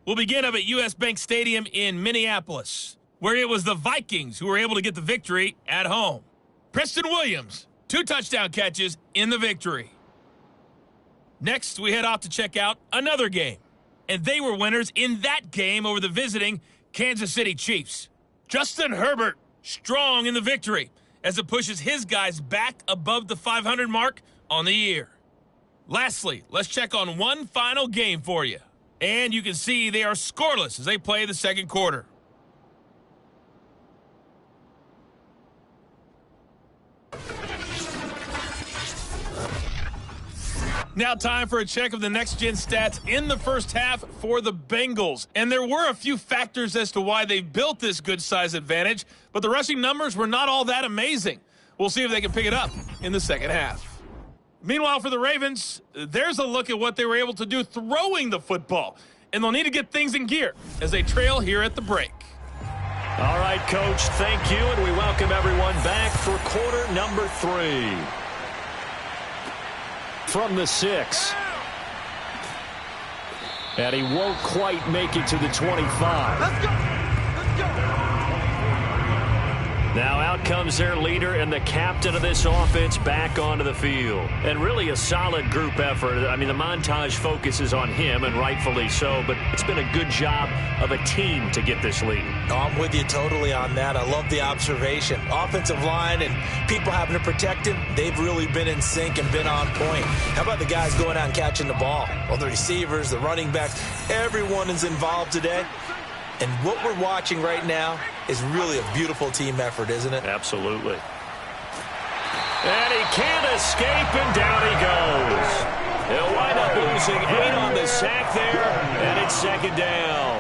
We'll begin up at U.S. Bank Stadium in Minneapolis, where it was the Vikings who were able to get the victory at home. Preston Williams, 2 touchdown catches in the victory. Next, we head off to check out another game, and they were winners in that game over the visiting Kansas City Chiefs. Justin Herbert, strong in the victory as it pushes his guys back above the 500 mark on the year. Lastly, let's check on one final game for you. And you can see they are scoreless as they play the second quarter. Now time for a check of the next-gen stats in the first half for the Bengals. And there were a few factors as to why they built this good-size advantage, but the rushing numbers were not all that amazing. We'll see if they can pick it up in the second half. Meanwhile, for the Ravens, there's a look at what they were able to do throwing the football. And they'll need to get things in gear as they trail here at the break. All right, Coach, thank you, and we welcome everyone back for quarter number 3. From the 6. And he won't quite make it to the 25. Let's go! Let's go! Now out comes their leader and the captain of this offense back onto the field. And really a solid group effort. I mean, the montage focuses on him, and rightfully so, but it's been a good job of a team to get this lead. I'm with you totally on that. I love the observation. Offensive line and people having to protect him, they've really been in sync and been on point. How about the guys going out and catching the ball? Well, the receivers, the running backs, everyone is involved today. And what we're watching right now is really a beautiful team effort, isn't it? Absolutely. And he can't escape, and down he goes. He'll wind up losing 8 on the sack there, and it's second down.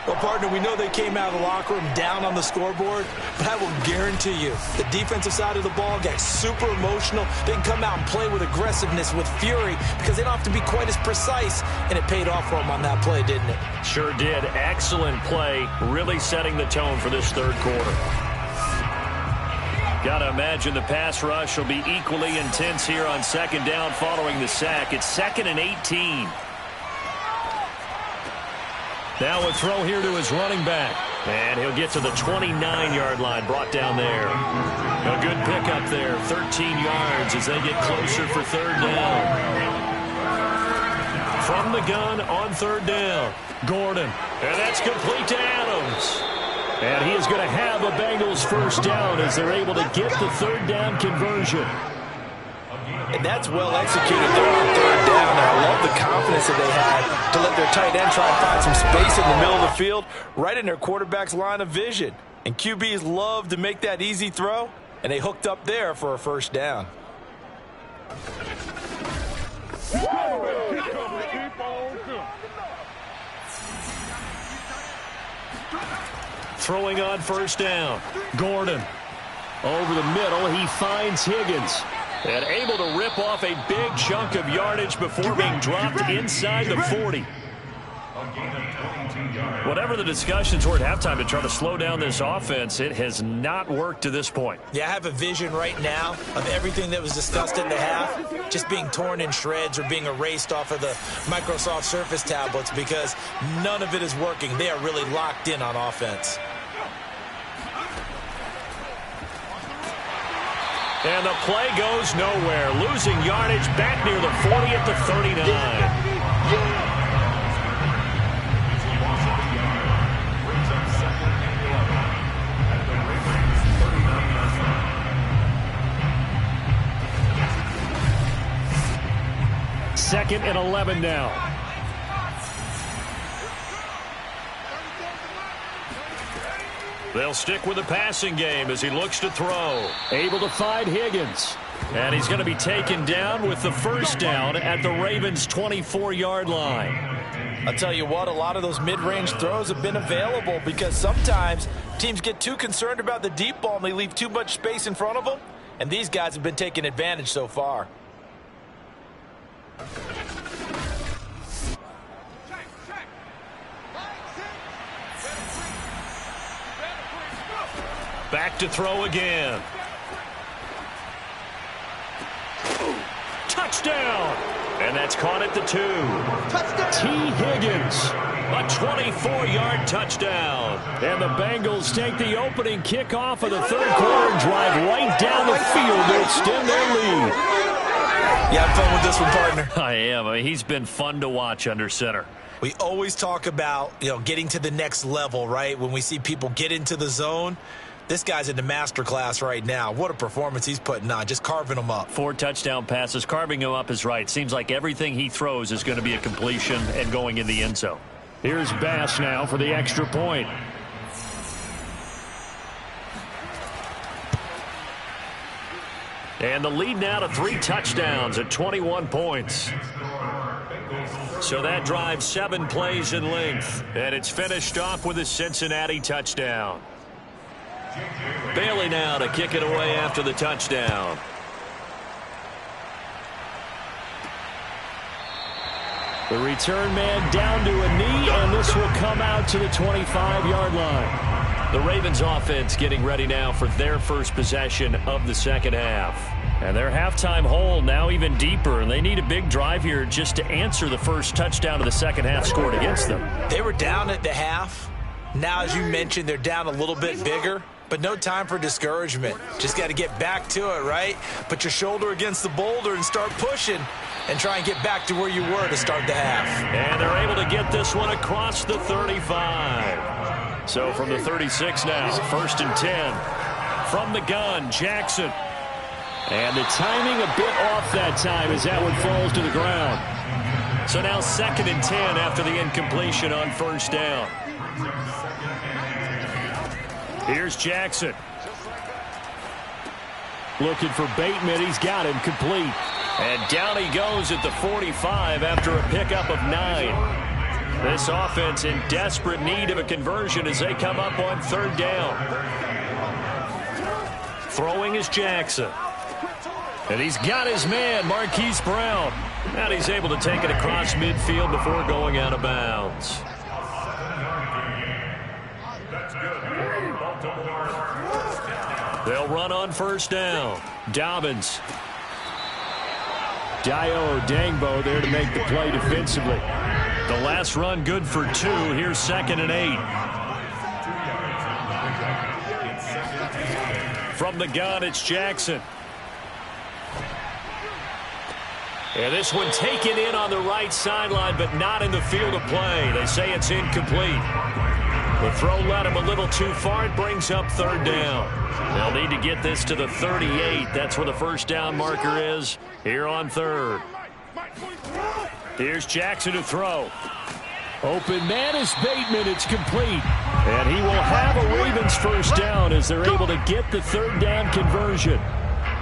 Well, partner, we know they came out of the locker room down on the scoreboard, but I will guarantee you the defensive side of the ball got super emotional. They can come out and play with aggressiveness, with fury, because they don't have to be quite as precise, and it paid off for them on that play, didn't it? Sure did. Excellent play, really setting the tone for this third quarter. Got to imagine the pass rush will be equally intense here on second down following the sack. It's 2nd and 18. Now a throw here to his running back. And he'll get to the 29-yard line, brought down there. A good pickup there, 13 yards as they get closer for third down. From the gun on third down, Gordon. And that's complete to Adams. And he is going to have a Bengals first down as they're able to get the third down conversion. And that's well executed there on third down. And I love the confidence that they had to let their tight end try and find some space in the middle of the field, right in their quarterback's line of vision. And QBs love to make that easy throw, and they hooked up there for a first down. Throwing on first down, Gordon. Over the middle, he finds Higgins. And able to rip off a big chunk of yardage before being dropped inside the 40. Whatever the discussions were at halftime to try to slow down this offense, it has not worked to this point. Yeah, I have a vision right now of everything that was discussed in the half just being torn in shreds or being erased off of the Microsoft Surface tablets because none of it is working. They are really locked in on offense. And the play goes nowhere. Losing yardage back near the 40 at the 39. Second and 11 now. They'll stick with the passing game as he looks to throw. Able to find Higgins. And he's going to be taken down with the first down at the Ravens' 24-yard line. I'll tell you what, a lot of those mid-range throws have been available because sometimes teams get too concerned about the deep ball and they leave too much space in front of them. And these guys have been taking advantage so far. Back to throw again. Touchdown! And that's caught at the 2. T. Higgins, a 24-yard touchdown. And the Bengals take the opening kickoff of the third quarter and drive right down the field to extend their lead. You have fun with this one, partner? I am. I mean, he's been fun to watch under center. We always talk about, getting to the next level, right? When we see people get into the zone, This guy's in the master class right now. What a performance he's putting on, just carving them up. 4 touchdown passes. Carving him up is right. Seems like everything he throws is going to be a completion and going in the end zone. Here's Bass now for the extra point. And the lead now to 3 touchdowns at 21 points. So that drives 7 plays in length. And it's finished off with a Cincinnati touchdown. Bailey now to kick it away after the touchdown. The return man down to a knee, and this will come out to the 25-yard line. The Ravens offense getting ready now for their first possession of the second half. And their halftime hole now even deeper, and they need a big drive here just to answer the first touchdown of the second half scored against them. They were down at the half. Now, as you mentioned, they're down a little bit bigger, but no time for discouragement. Just got to get back to it, right? Put your shoulder against the boulder and start pushing and try and get back to where you were to start the half. And they're able to get this one across the 35. So from the 36 now, 1st and 10. From the gun, Jackson. And the timing a bit off that time as that one falls to the ground. So now 2nd and 10 after the incompletion on 1st down. Here's Jackson. Looking for Bateman. He's got him complete. And down he goes at the 45 after a pickup of 9. This offense in desperate need of a conversion as they come up on 3rd down. Throwing is Jackson. And he's got his man, Marquise Brown. And he's able to take it across midfield before going out of bounds. They'll run on 1st down. Dobbins. Dio Dangbo there to make the play defensively. The last run good for 2. Here's 2nd and 8. From the gun, it's Jackson. And this one taken in on the right sideline, but not in the field of play. They say it's incomplete. The throw led him a little too far. It brings up 3rd down. They'll need to get this to the 38. That's where the 1st down marker is here on 3rd. Here's Jackson to throw. Open man is Bateman. It's complete. And he will have a Ravens 1st down as they're able to get the 3rd down conversion.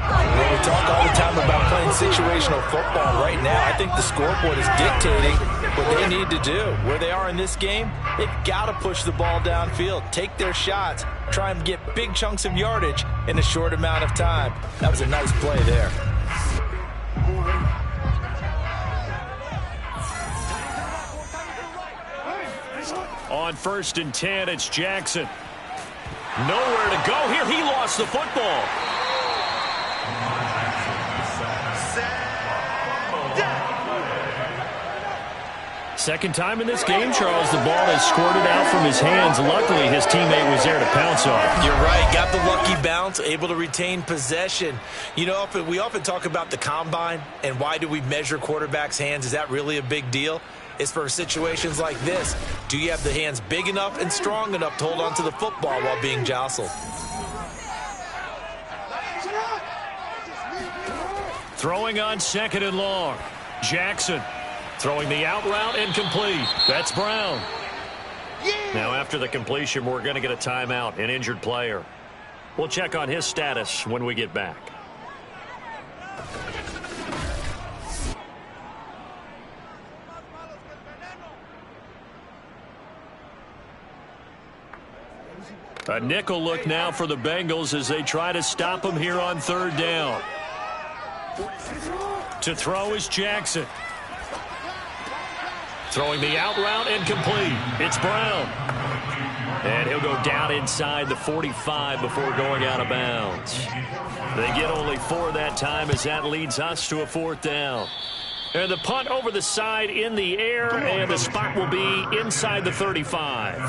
Well, we talk all the time about playing situational football. Right now, I think the scoreboard is dictating what they need to do. Where they are in this game, they've got to push the ball downfield, take their shots, try and get big chunks of yardage in a short amount of time. That was a nice play there. On 1st and 10, it's Jackson. Nowhere to go here. He lost the football. Second time in this game, Charles, the ball has squirted out from his hands. Luckily, his teammate was there to pounce off. You're right. Got the lucky bounce, able to retain possession. You know, we often talk about the combine and why do we measure quarterbacks' hands. Is that really a big deal? It's for situations like this. Do you have the hands big enough and strong enough to hold on to the football while being jostled? Throwing on 2nd and long. Jackson throwing the out route incomplete. That's Brown. Now after the completion, we're going to get a timeout, an injured player. We'll check on his status when we get back. A nickel look now for the Bengals as they try to stop him here on 3rd down. To throw is Jackson. Throwing the out route incomplete. It's Brown. And he'll go down inside the 45 before going out of bounds. They get only 4 that time as that leads us to a 4th down. And the punt over the side in the air, and the spot will be inside the 35.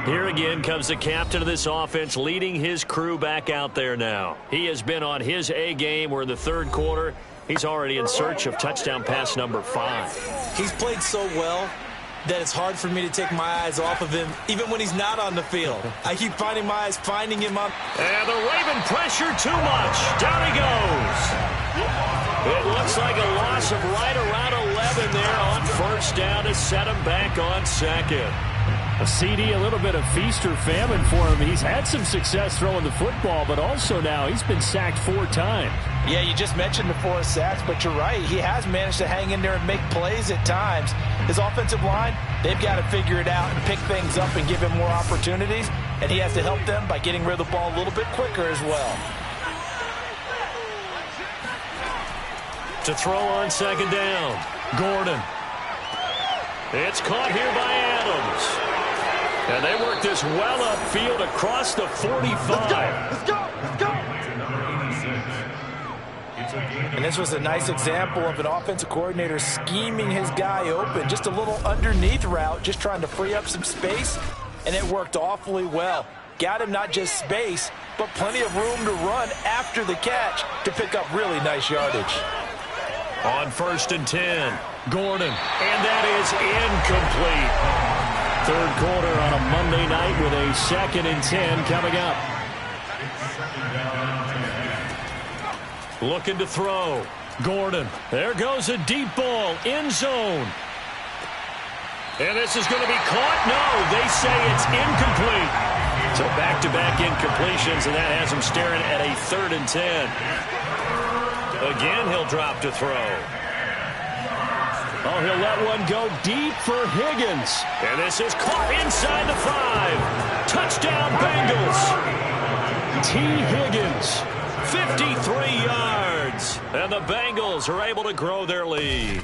Here again comes the captain of this offense leading his crew back out there now. He has been on his A game. We're in the 3rd quarter. He's already in search of touchdown pass number 5. He's played so well that it's hard for me to take my eyes off of him, even when he's not on the field. I keep finding my eyes finding him on. And the Raven pressure too much. Down he goes. It looks like a loss of right around 11 there on first down to set him back on second. A CD, a little bit of feast or famine for him. He's had some success throwing the football, but also now he's been sacked 4 times. Yeah, you just mentioned the 4 sacks, but you're right. He has managed to hang in there and make plays at times. His offensive line, they've got to figure it out and pick things up and give him more opportunities, and he has to help them by getting rid of the ball a little bit quicker as well. To throw on second down, Gordon. It's caught here by Adams. And they work this well upfield across the 45. Let's go! And this was a nice example of an offensive coordinator scheming his guy open. Just a little underneath route, just trying to free up some space, and it worked awfully well. Got him not just space, but plenty of room to run after the catch to pick up really nice yardage. On first and 10, Gordon. And that is incomplete. Third quarter on a Monday night with a 2nd and 10 coming up. Looking to throw. Gordon. There goes a deep ball. End zone. And this is going to be caught. No, they say it's incomplete. So back-to-back incompletions, and that has him staring at a 3rd and 10. Again, he'll drop to throw. Oh, he'll let one go deep for Higgins. And this is caught inside the 5. Touchdown, Bengals. T. Higgins, 53 yards. And the Bengals are able to grow their lead.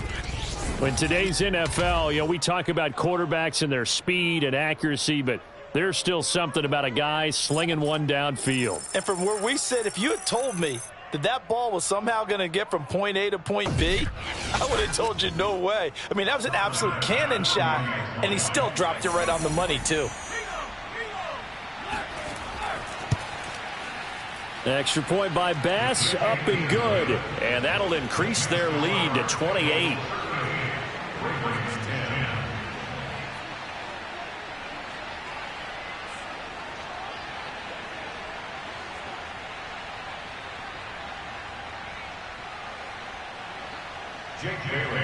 In today's NFL, we talk about quarterbacks and their speed and accuracy, but there's still something about a guy slinging one downfield. And from where we sit, if you had told me that ball was somehow going to get from point A to point B, I would have told you no way. I mean, that was an absolute cannon shot, and he still dropped it right on the money, too. Extra point by Bass, up and good. And that'll increase their lead to 28.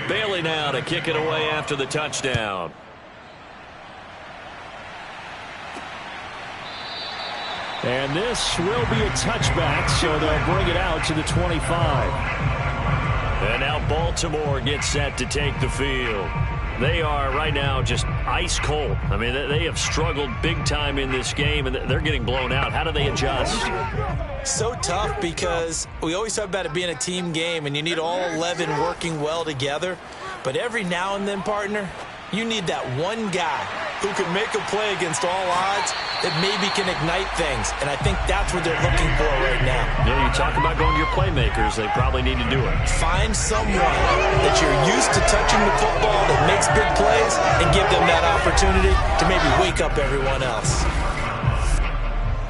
Bailey now to kick it away after the touchdown. And this will be a touchback, so they'll bring it out to the 25. And now Baltimore gets set to take the field. They are right now just ice cold. I mean, they have struggled big time in this game, and they're getting blown out. How do they adjust? So tough because we always talk about it being a team game, and you need all 11 working well together. But every now and then, partner, you need that one guy who can make a play against all odds that maybe can ignite things. And I think that's what they're looking for right now. Yeah, you talk about going to your playmakers. They probably need to do it. Find someone that you're used to touching the football that makes big plays and give them that opportunity to maybe wake up everyone else.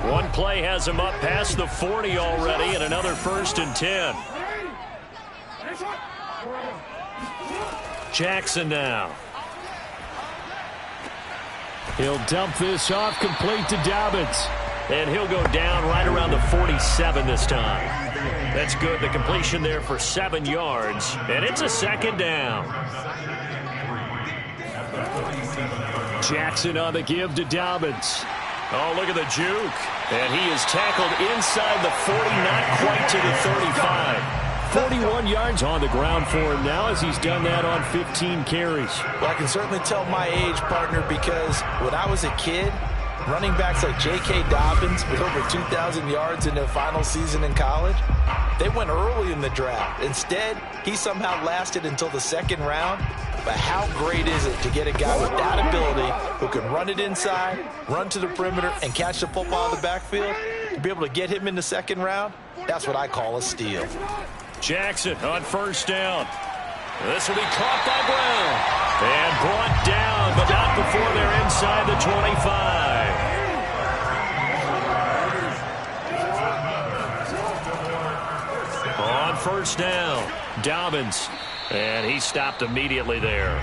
One play has him up past the 40 already, and another 1st and 10. Jackson now. He'll dump this off complete to Dobbins. And he'll go down right around the 47 this time. That's good. The completion there for 7 yards. And it's a 2nd down. Jackson on the give to Dobbins. Oh, look at the juke. And he is tackled inside the 40, not quite to the 35. 41 yards on the ground for him now as he's done that on 15 carries. Well, I can certainly tell my age, partner, because when I was a kid, running backs like J.K. Dobbins with over 2,000 yards in their final season in college, they went early in the draft. Instead, he somehow lasted until the 2nd round. But how great is it to get a guy with that ability who can run it inside, run to the perimeter, and catch the football in the backfield? To be able to get him in the 2nd round, that's what I call a steal. Jackson on 1st down. This will be caught by Brown. And brought down, but not before they're inside the 25. On 1st down, Dobbins. And he stopped immediately there.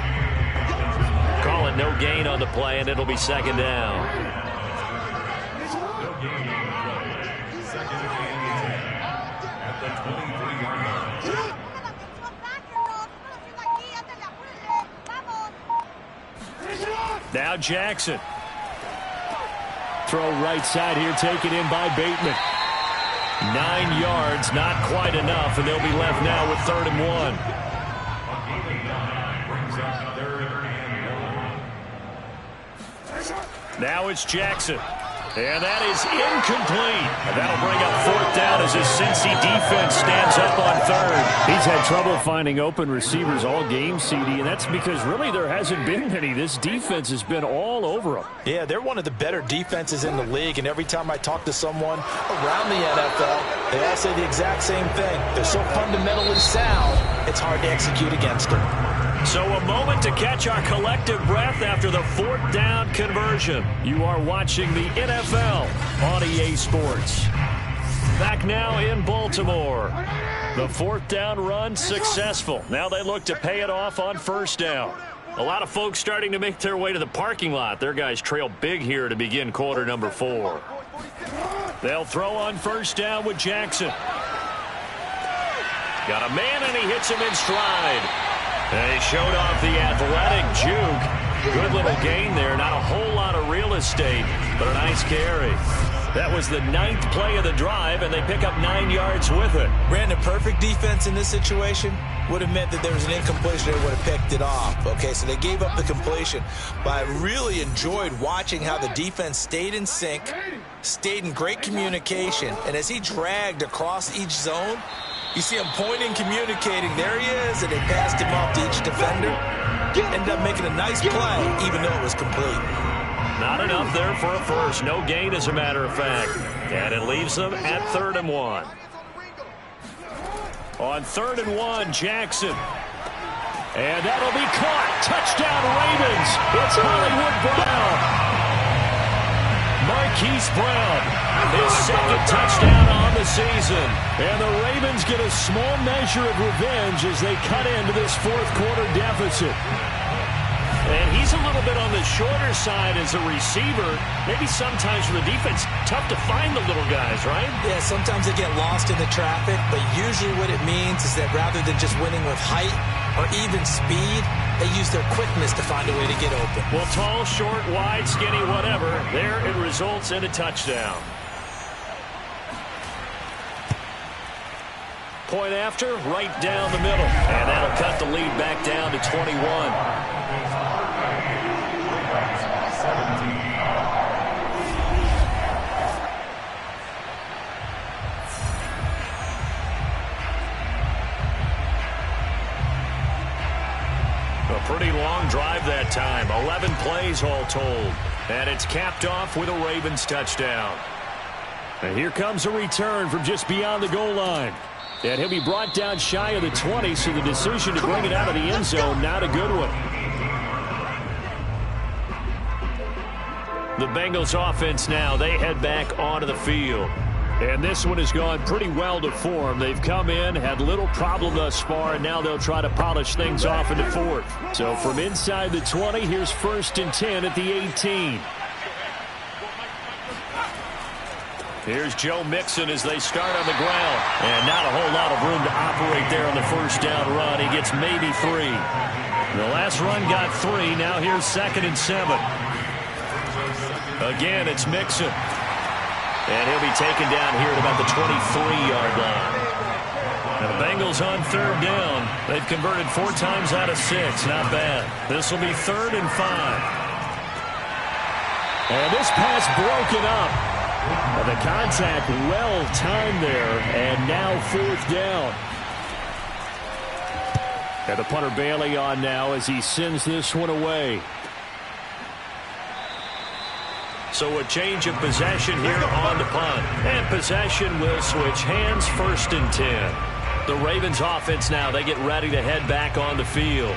Call it no gain on the play, and it'll be second down. Now Jackson. Throw right side here, taken in by Bateman. 9 yards, not quite enough, and they'll be left now with 3rd and 1. Now it's Jackson. And that is incomplete. And that'll bring up 4th down as his Cincy defense stands up on 3rd. He's had trouble finding open receivers all game, CD, and that's because really there hasn't been any. This defense has been all over them. Yeah, they're one of the better defenses in the league, and every time I talk to someone around the NFL, they all say the exact same thing. They're so fundamentally sound, it's hard to execute against them. So a moment to catch our collective breath after the 4th down conversion. You are watching the NFL on EA Sports. Back now in Baltimore. The 4th down run successful. Now they look to pay it off on 1st down. A lot of folks starting to make their way to the parking lot. Their guys trail big here to begin quarter number 4. They'll throw on 1st down with Jackson. Got a man and he hits him in stride. And he showed off the athletic juke. Good little gain there. Not a whole lot of real estate, but a nice carry. That was the 9th play of the drive, and they pick up 9 yards with it. Brandon, perfect defense in this situation would have meant that there was an incompletion. They would have picked it off. Okay, so they gave up the completion. But I really enjoyed watching how the defense stayed in sync, stayed in great communication, and as he dragged across each zone, you see him pointing, communicating. There he is, and they passed him off to each defender. Ended up making a nice play, even though it was complete. Not enough there for a first. No gain, as a matter of fact. And it leaves them at 3rd and 1. On 3rd and 1, Jackson. And that'll be caught. Touchdown, Ravens. It's Hollywood Brown. Marquise Brown. His 2nd touchdown on the season. And the Ravens get a small measure of revenge as they cut into this 4th quarter deficit. And he's a little bit on the shorter side as a receiver. Maybe sometimes for the defense, tough to find the little guys, right? Yeah, sometimes they get lost in the traffic, but usually what it means is that rather than just winning with height or even speed, they use their quickness to find a way to get open. Well, tall, short, wide, skinny, whatever, there it results in a touchdown. Point after, right down the middle. And that'll cut the lead back down to 21. A pretty long drive that time. 11 plays all told. And it's capped off with a Ravens touchdown. And here comes a return from just beyond the goal line. And he'll be brought down shy of the 20, so the decision to bring it out of the end zone, not a good one. The Bengals offense now, they head back onto the field. And this one has gone pretty well to form. They've come in, had little problem thus far, and now they'll try to polish things off into 4th. So from inside the 20, here's 1st and 10 at the 18. Here's Joe Mixon as they start on the ground. And not a whole lot of room to operate there on the 1st down run. He gets maybe 3. The last run got 3. Now here's 2nd and 7. Again, it's Mixon. And he'll be taken down here at about the 23-yard line. Now the Bengals on 3rd down. They've converted 4 times out of 6. Not bad. This will be 3rd and 5. And this pass broken up. And the contact well timed there, and now 4th down. And the punter Bailey on now as he sends this one away. So a change of possession here on the punt. And possession will switch hands, 1st and 10. The Ravens offense now, they get ready to head back on the field.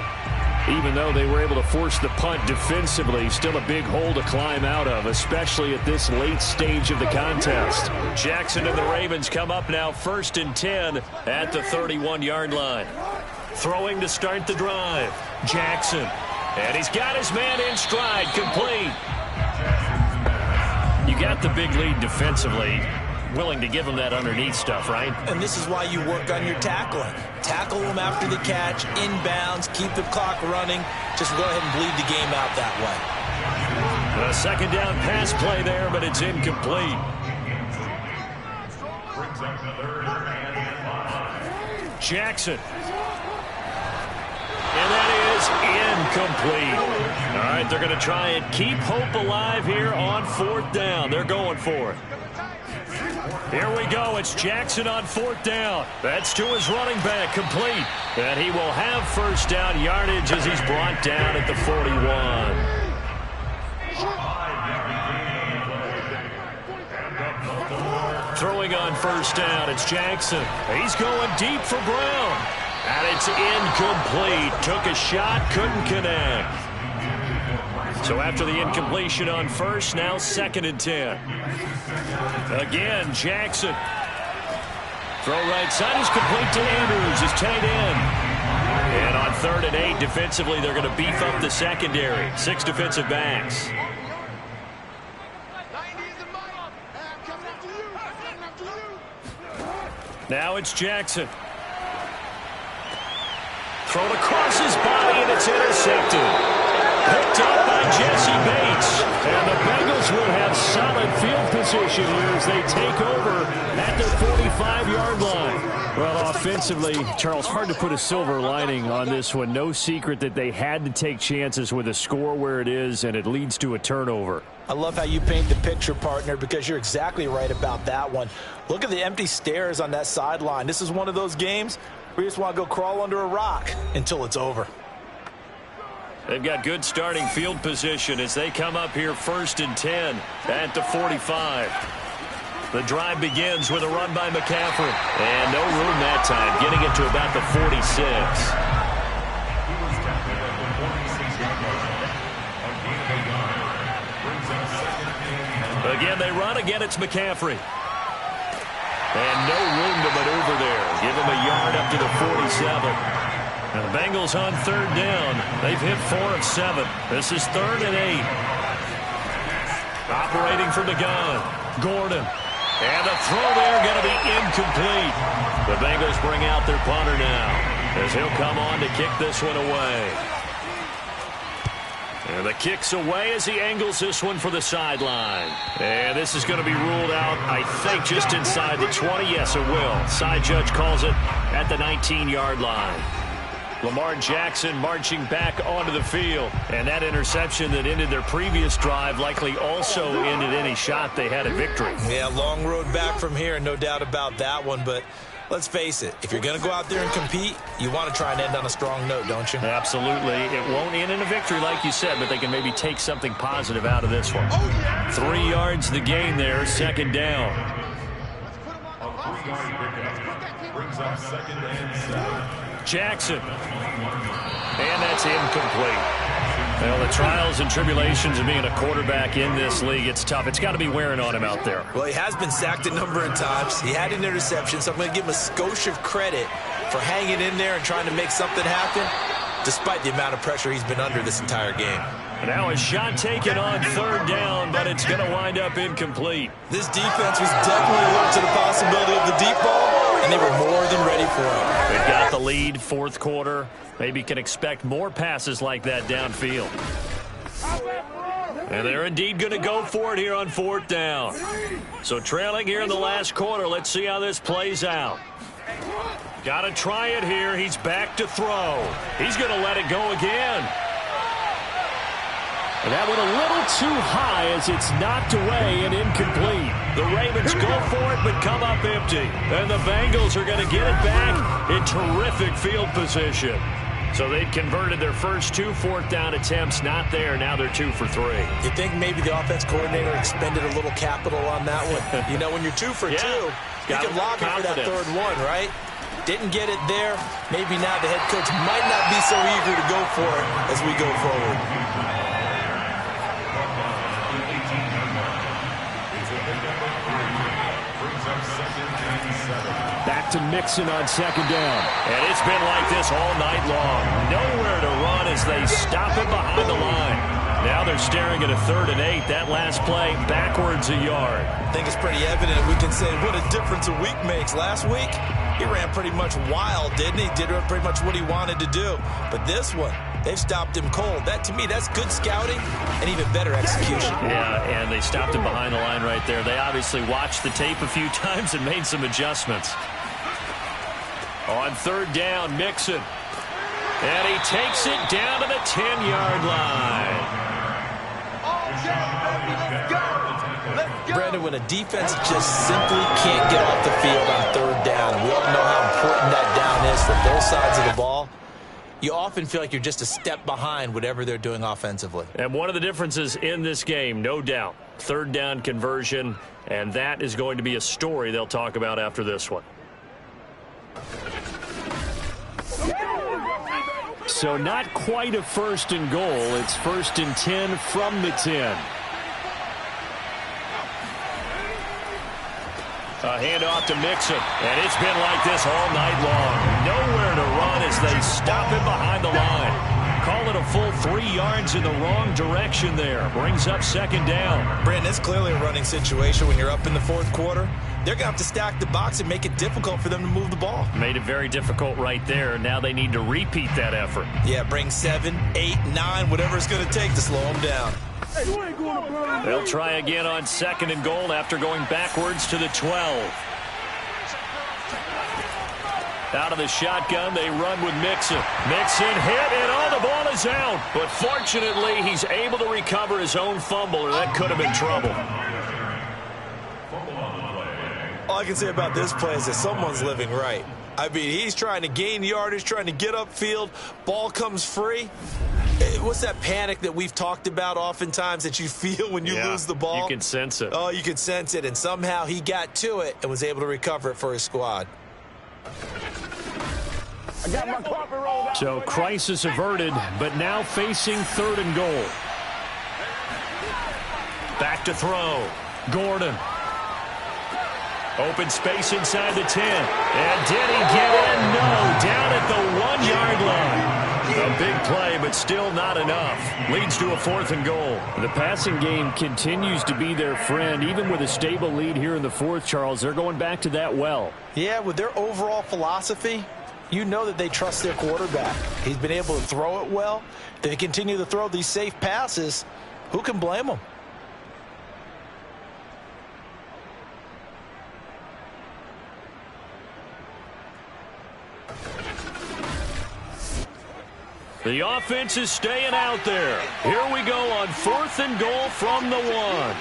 Even though they were able to force the punt defensively, still a big hole to climb out of, especially at this late stage of the contest. Jackson and the Ravens come up now 1st and 10 at the 31-yard line. Throwing to start the drive. Jackson. And he's got his man in stride, complete. You got the big lead defensively. Willing to give him that underneath stuff, right? And this is why you work on your tackling. Tackle them after the catch, inbounds, keep the clock running. Just go ahead and bleed the game out that way. A second down pass play there, but it's incomplete. Jackson. And that is incomplete. All right, they're going to try and keep hope alive here on 4th down. They're going for it. Here we go. It's Jackson on 4th down. That's to his running back, complete. And he will have first down yardage as he's brought down at the 41. Throwing on first down, it's Jackson. He's going deep for Brown. And it's incomplete. Took a shot, couldn't connect. So after the incompletion on first, now 2nd and 10. Again, Jackson. Throw right side is complete to Andrews, his tight end. And on 3rd and 8, defensively, they're going to beef up the secondary. 6 defensive backs. Now it's Jackson. Thrown across his body, and it's intercepted. Picked up by Jesse Bates. And the Bengals will have solid field position here as they take over at their 45-yard line. Well, offensively, Charles, hard to put a silver lining on this one. No secret that they had to take chances with a score where it is, and it leads to a turnover. I love how you paint the picture, partner, because you're exactly right about that one. Look at the empty stairs on that sideline. This is one of those games where you just want to go crawl under a rock until it's over. They've got good starting field position as they come up here 1st and 10 at the 45. The drive begins with a run by McCaffrey. And no room that time, getting it to about the 46. Again, they run. Again, it's McCaffrey. And no room to maneuver there. Give him a yard up to the 47. And the Bengals on 3rd down. They've hit 4 of 7. This is 3rd and 8. Operating from the gun. Gordon. And the throw there going to be incomplete. The Bengals bring out their punter now as he'll come on to kick this one away. And the kick's away as he angles this one for the sideline. And this is going to be ruled out, I think, just inside the 20. Yes, it will. Side judge calls it at the 19-yard line. Lamar Jackson marching back onto the field. And that interception that ended their previous drive likely also ended any shot they had at victory. Yeah, long road back from here, no doubt about that one. But let's face it, if you're going to go out there and compete, you want to try and end on a strong note, don't you? Absolutely. It won't end in a victory, like you said, but they can maybe take something positive out of this one. 3 yards the gain there, 2nd down. Jackson. And that's incomplete. Well, the trials and tribulations of being a quarterback in this league, it's tough. It's got to be wearing on him out there. Well, he has been sacked a number of times. He had an interception, so I'm going to give him a skosh of credit for hanging in there and trying to make something happen, despite the amount of pressure he's been under this entire game. Now a shot taken on 3rd down, but it's going to wind up incomplete. This defense was definitely alert to the possibility of the deep ball, and they were more than ready for it. They've got the lead, 4th quarter. Maybe can expect more passes like that downfield. And they're indeed going to go for it here on 4th down. So trailing here in the last quarter. Let's see how this plays out. Got to try it here. He's back to throw. He's going to let it go again. And that went a little too high as it's knocked away and incomplete. The Ravens go for it but come up empty. And the Bengals are going to get it back in terrific field position. So they've converted their first 2 4th down attempts. Not there. Now they're 2 for 3. You think maybe the offense coordinator expended a little capital on that one? You know, when you're 2 for 2, you can lobby for that 3rd one, right? Didn't get it there. Maybe now the head coach might not be so eager to go for it as we go forward. Back to Mixon on second down. And it's been like this all night long. Nowhere to run as they stop him behind the line. Now they're staring at a 3rd and 8. That last play, backwards a yard. I think it's pretty evident. We can say what a difference a week makes. Last week, he ran pretty much wild, didn't he? Did pretty much what he wanted to do. But this one, they've stopped him cold. That, to me, that's good scouting and even better execution. Yeah, and they stopped him behind the line right there. They obviously watched the tape a few times and made some adjustments. On 3rd down, Mixon. And he takes it down to the 10-yard line. Brandon, when a defense just simply can't get off the field on 3rd down, we all know how important that down is for both sides of the ball. You often feel like you're just a step behind whatever they're doing offensively. And one of the differences in this game, no doubt, 3rd down conversion, and that is going to be a story they'll talk about after this one. So not quite a 1st and goal. It's 1st and 10 from the 10. A handoff to Mixon, and it's been like this all night long. Nowhere to run as they stop him behind the line. Call it a full 3 yards in the wrong direction there. Brings up 2nd down. Brandon, it's clearly a running situation when you're up in the 4th quarter. They're going to have to stack the box and make it difficult for them to move the ball. Made it very difficult right there. Now they need to repeat that effort. Yeah, bring 7, 8, 9, whatever it's going to take to slow them down. They'll try again on 2nd and goal after going backwards to the 12. Out of the shotgun, they run with Mixon. Mixon hit, and the ball is out. But fortunately, he's able to recover his own fumble, or that could have been trouble. All I can say about this play is that someone's living right. I mean, he's trying to gain yardage, trying to get upfield. Ball comes free. What's that panic that we've talked about oftentimes that you feel when you lose the ball? You can sense it. Oh, you can sense it, and somehow he got to it and was able to recover it for his squad. So crisis averted, but now facing 3rd and goal. Back to throw. Gordon. Open space inside the 10. And did he get in? No. Down at the 1-yard line. A big play, but still not enough. Leads to a 4th and goal. The passing game continues to be their friend. Even with a stable lead here in the 4th, Charles, they're going back to that well. Yeah, with their overall philosophy, you know that they trust their quarterback. He's been able to throw it well. They continue to throw these safe passes. Who can blame them? The offense is staying out there. Here we go on 4th and goal from the 1.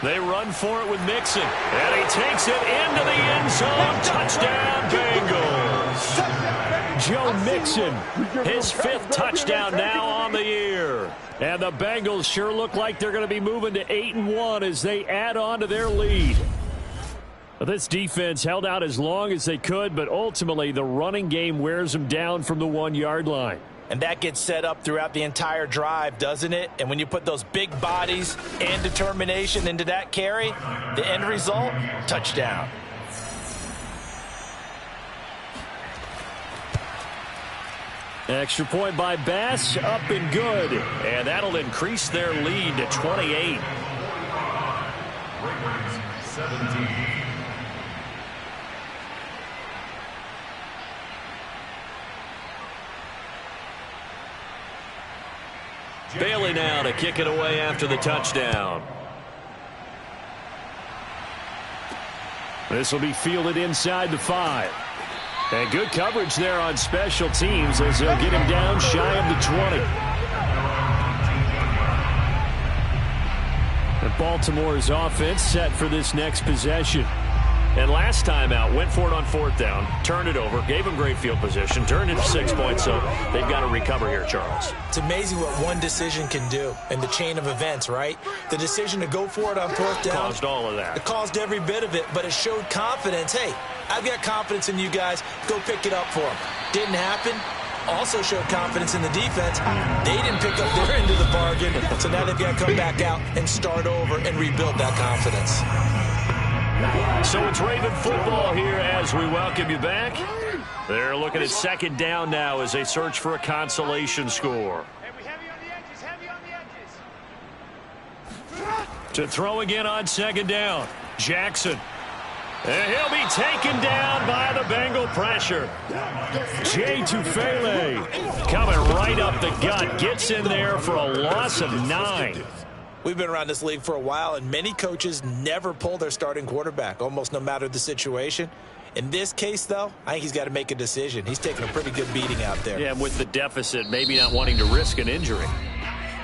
They run for it with Mixon. And he takes it into the end zone. Touchdown, Bengals. Joe Mixon, his 5th touchdown now on the year. And the Bengals sure look like they're going to be moving to 8-1 as they add on to their lead. This defense held out as long as they could, but ultimately the running game wears them down from the 1-yard line. And that gets set up throughout the entire drive, doesn't it? And when you put those big bodies and determination into that carry, the end result, touchdown. Extra point by Bass, up and good. And that'll increase their lead to 28. 17. Bailey now to kick it away after the touchdown. This will be fielded inside the 5. And good coverage there on special teams as they'll get him down shy of the 20. And Baltimore's offense set for this next possession. And last time out, went for it on 4th down, turned it over, gave him great field position, turned it to 6 points, so they've got to recover here, Charles. It's amazing what one decision can do in the chain of events, right? The decision to go for it on 4th down. Caused all of that. It caused every bit of it, but it showed confidence. Hey, I've got confidence in you guys. Go pick it up for them. Didn't happen. also showed confidence in the defense. They didn't pick up their end of the bargain, so now they've got to come back out and start over and rebuild that confidence. So it's Raven football here as we welcome you back. They're looking at second down now as they search for a consolation score. To throw again on second down, Jackson. And he'll be taken down by the Bengal pressure. Jay Tufele coming right up the gut. Gets in there for a loss of 9. We've been around this league for a while, and many coaches never pull their starting quarterback, almost no matter the situation. In this case, though, I think he's got to make a decision. He's taking a pretty good beating out there. Yeah, with the deficit, maybe not wanting to risk an injury.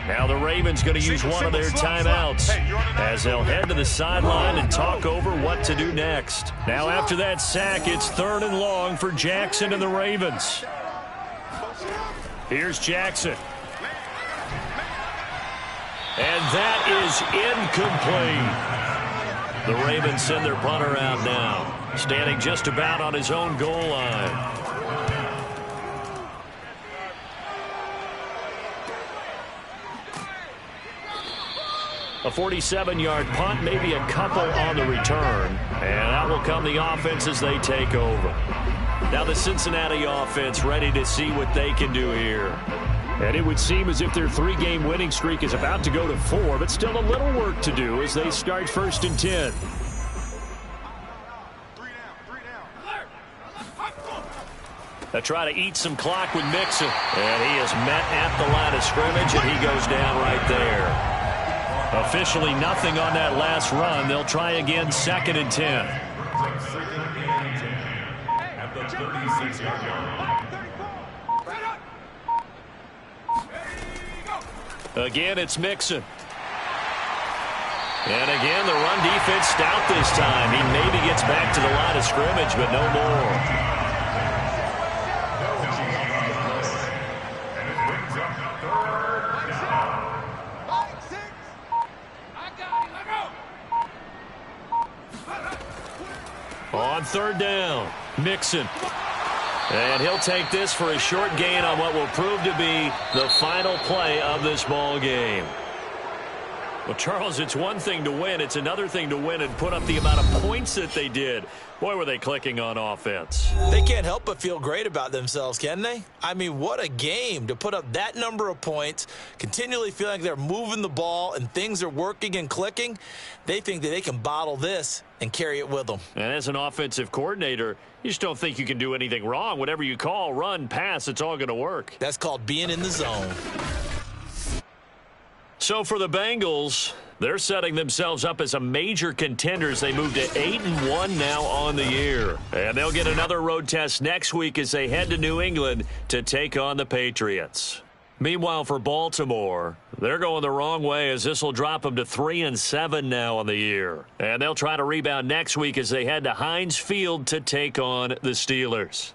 Now the Ravens going to use one of their timeouts as they'll head to the sideline and talk over what to do next. Now after that sack, it's 3rd and long for Jackson and the Ravens. Here's Jackson. And that is incomplete. The Ravens send their punter out now, standing just about on his own goal line. A 47-yard punt, maybe a couple on the return. And out will come the offense as they take over. Now the Cincinnati offense ready to see what they can do here. And it would seem as if their 3-game winning streak is about to go to 4, but still a little work to do as they start 1st and 10. They try to eat some clock with Mixon. And he is met at the line of scrimmage, and he goes down right there. Officially nothing on that last run. They'll try again 2nd and 10. Again, it's Mixon. And again, the run defense stout this time. He maybe gets back to the line of scrimmage, but no more. On 3rd down, Mixon. And he'll take this for a short gain on what will prove to be the final play of this ball game. Well, Charles, it's one thing to win. It's another thing to win and put up the amount of points that they did. Boy, were they clicking on offense. They can't help but feel great about themselves, can they? I mean, what a game to put up that number of points, continually feeling like they're moving the ball and things are working and clicking. They think that they can bottle this and carry it with them. And as an offensive coordinator, you just don't think you can do anything wrong. Whatever you call, run, pass, it's all going to work. That's called being in the zone. So for the Bengals, they're setting themselves up as a major contender as they move to 8-1 now on the year. And they'll get another road test next week as they head to New England to take on the Patriots. Meanwhile, for Baltimore, they're going the wrong way as this will drop them to 3-7 now on the year. And they'll try to rebound next week as they head to Heinz Field to take on the Steelers.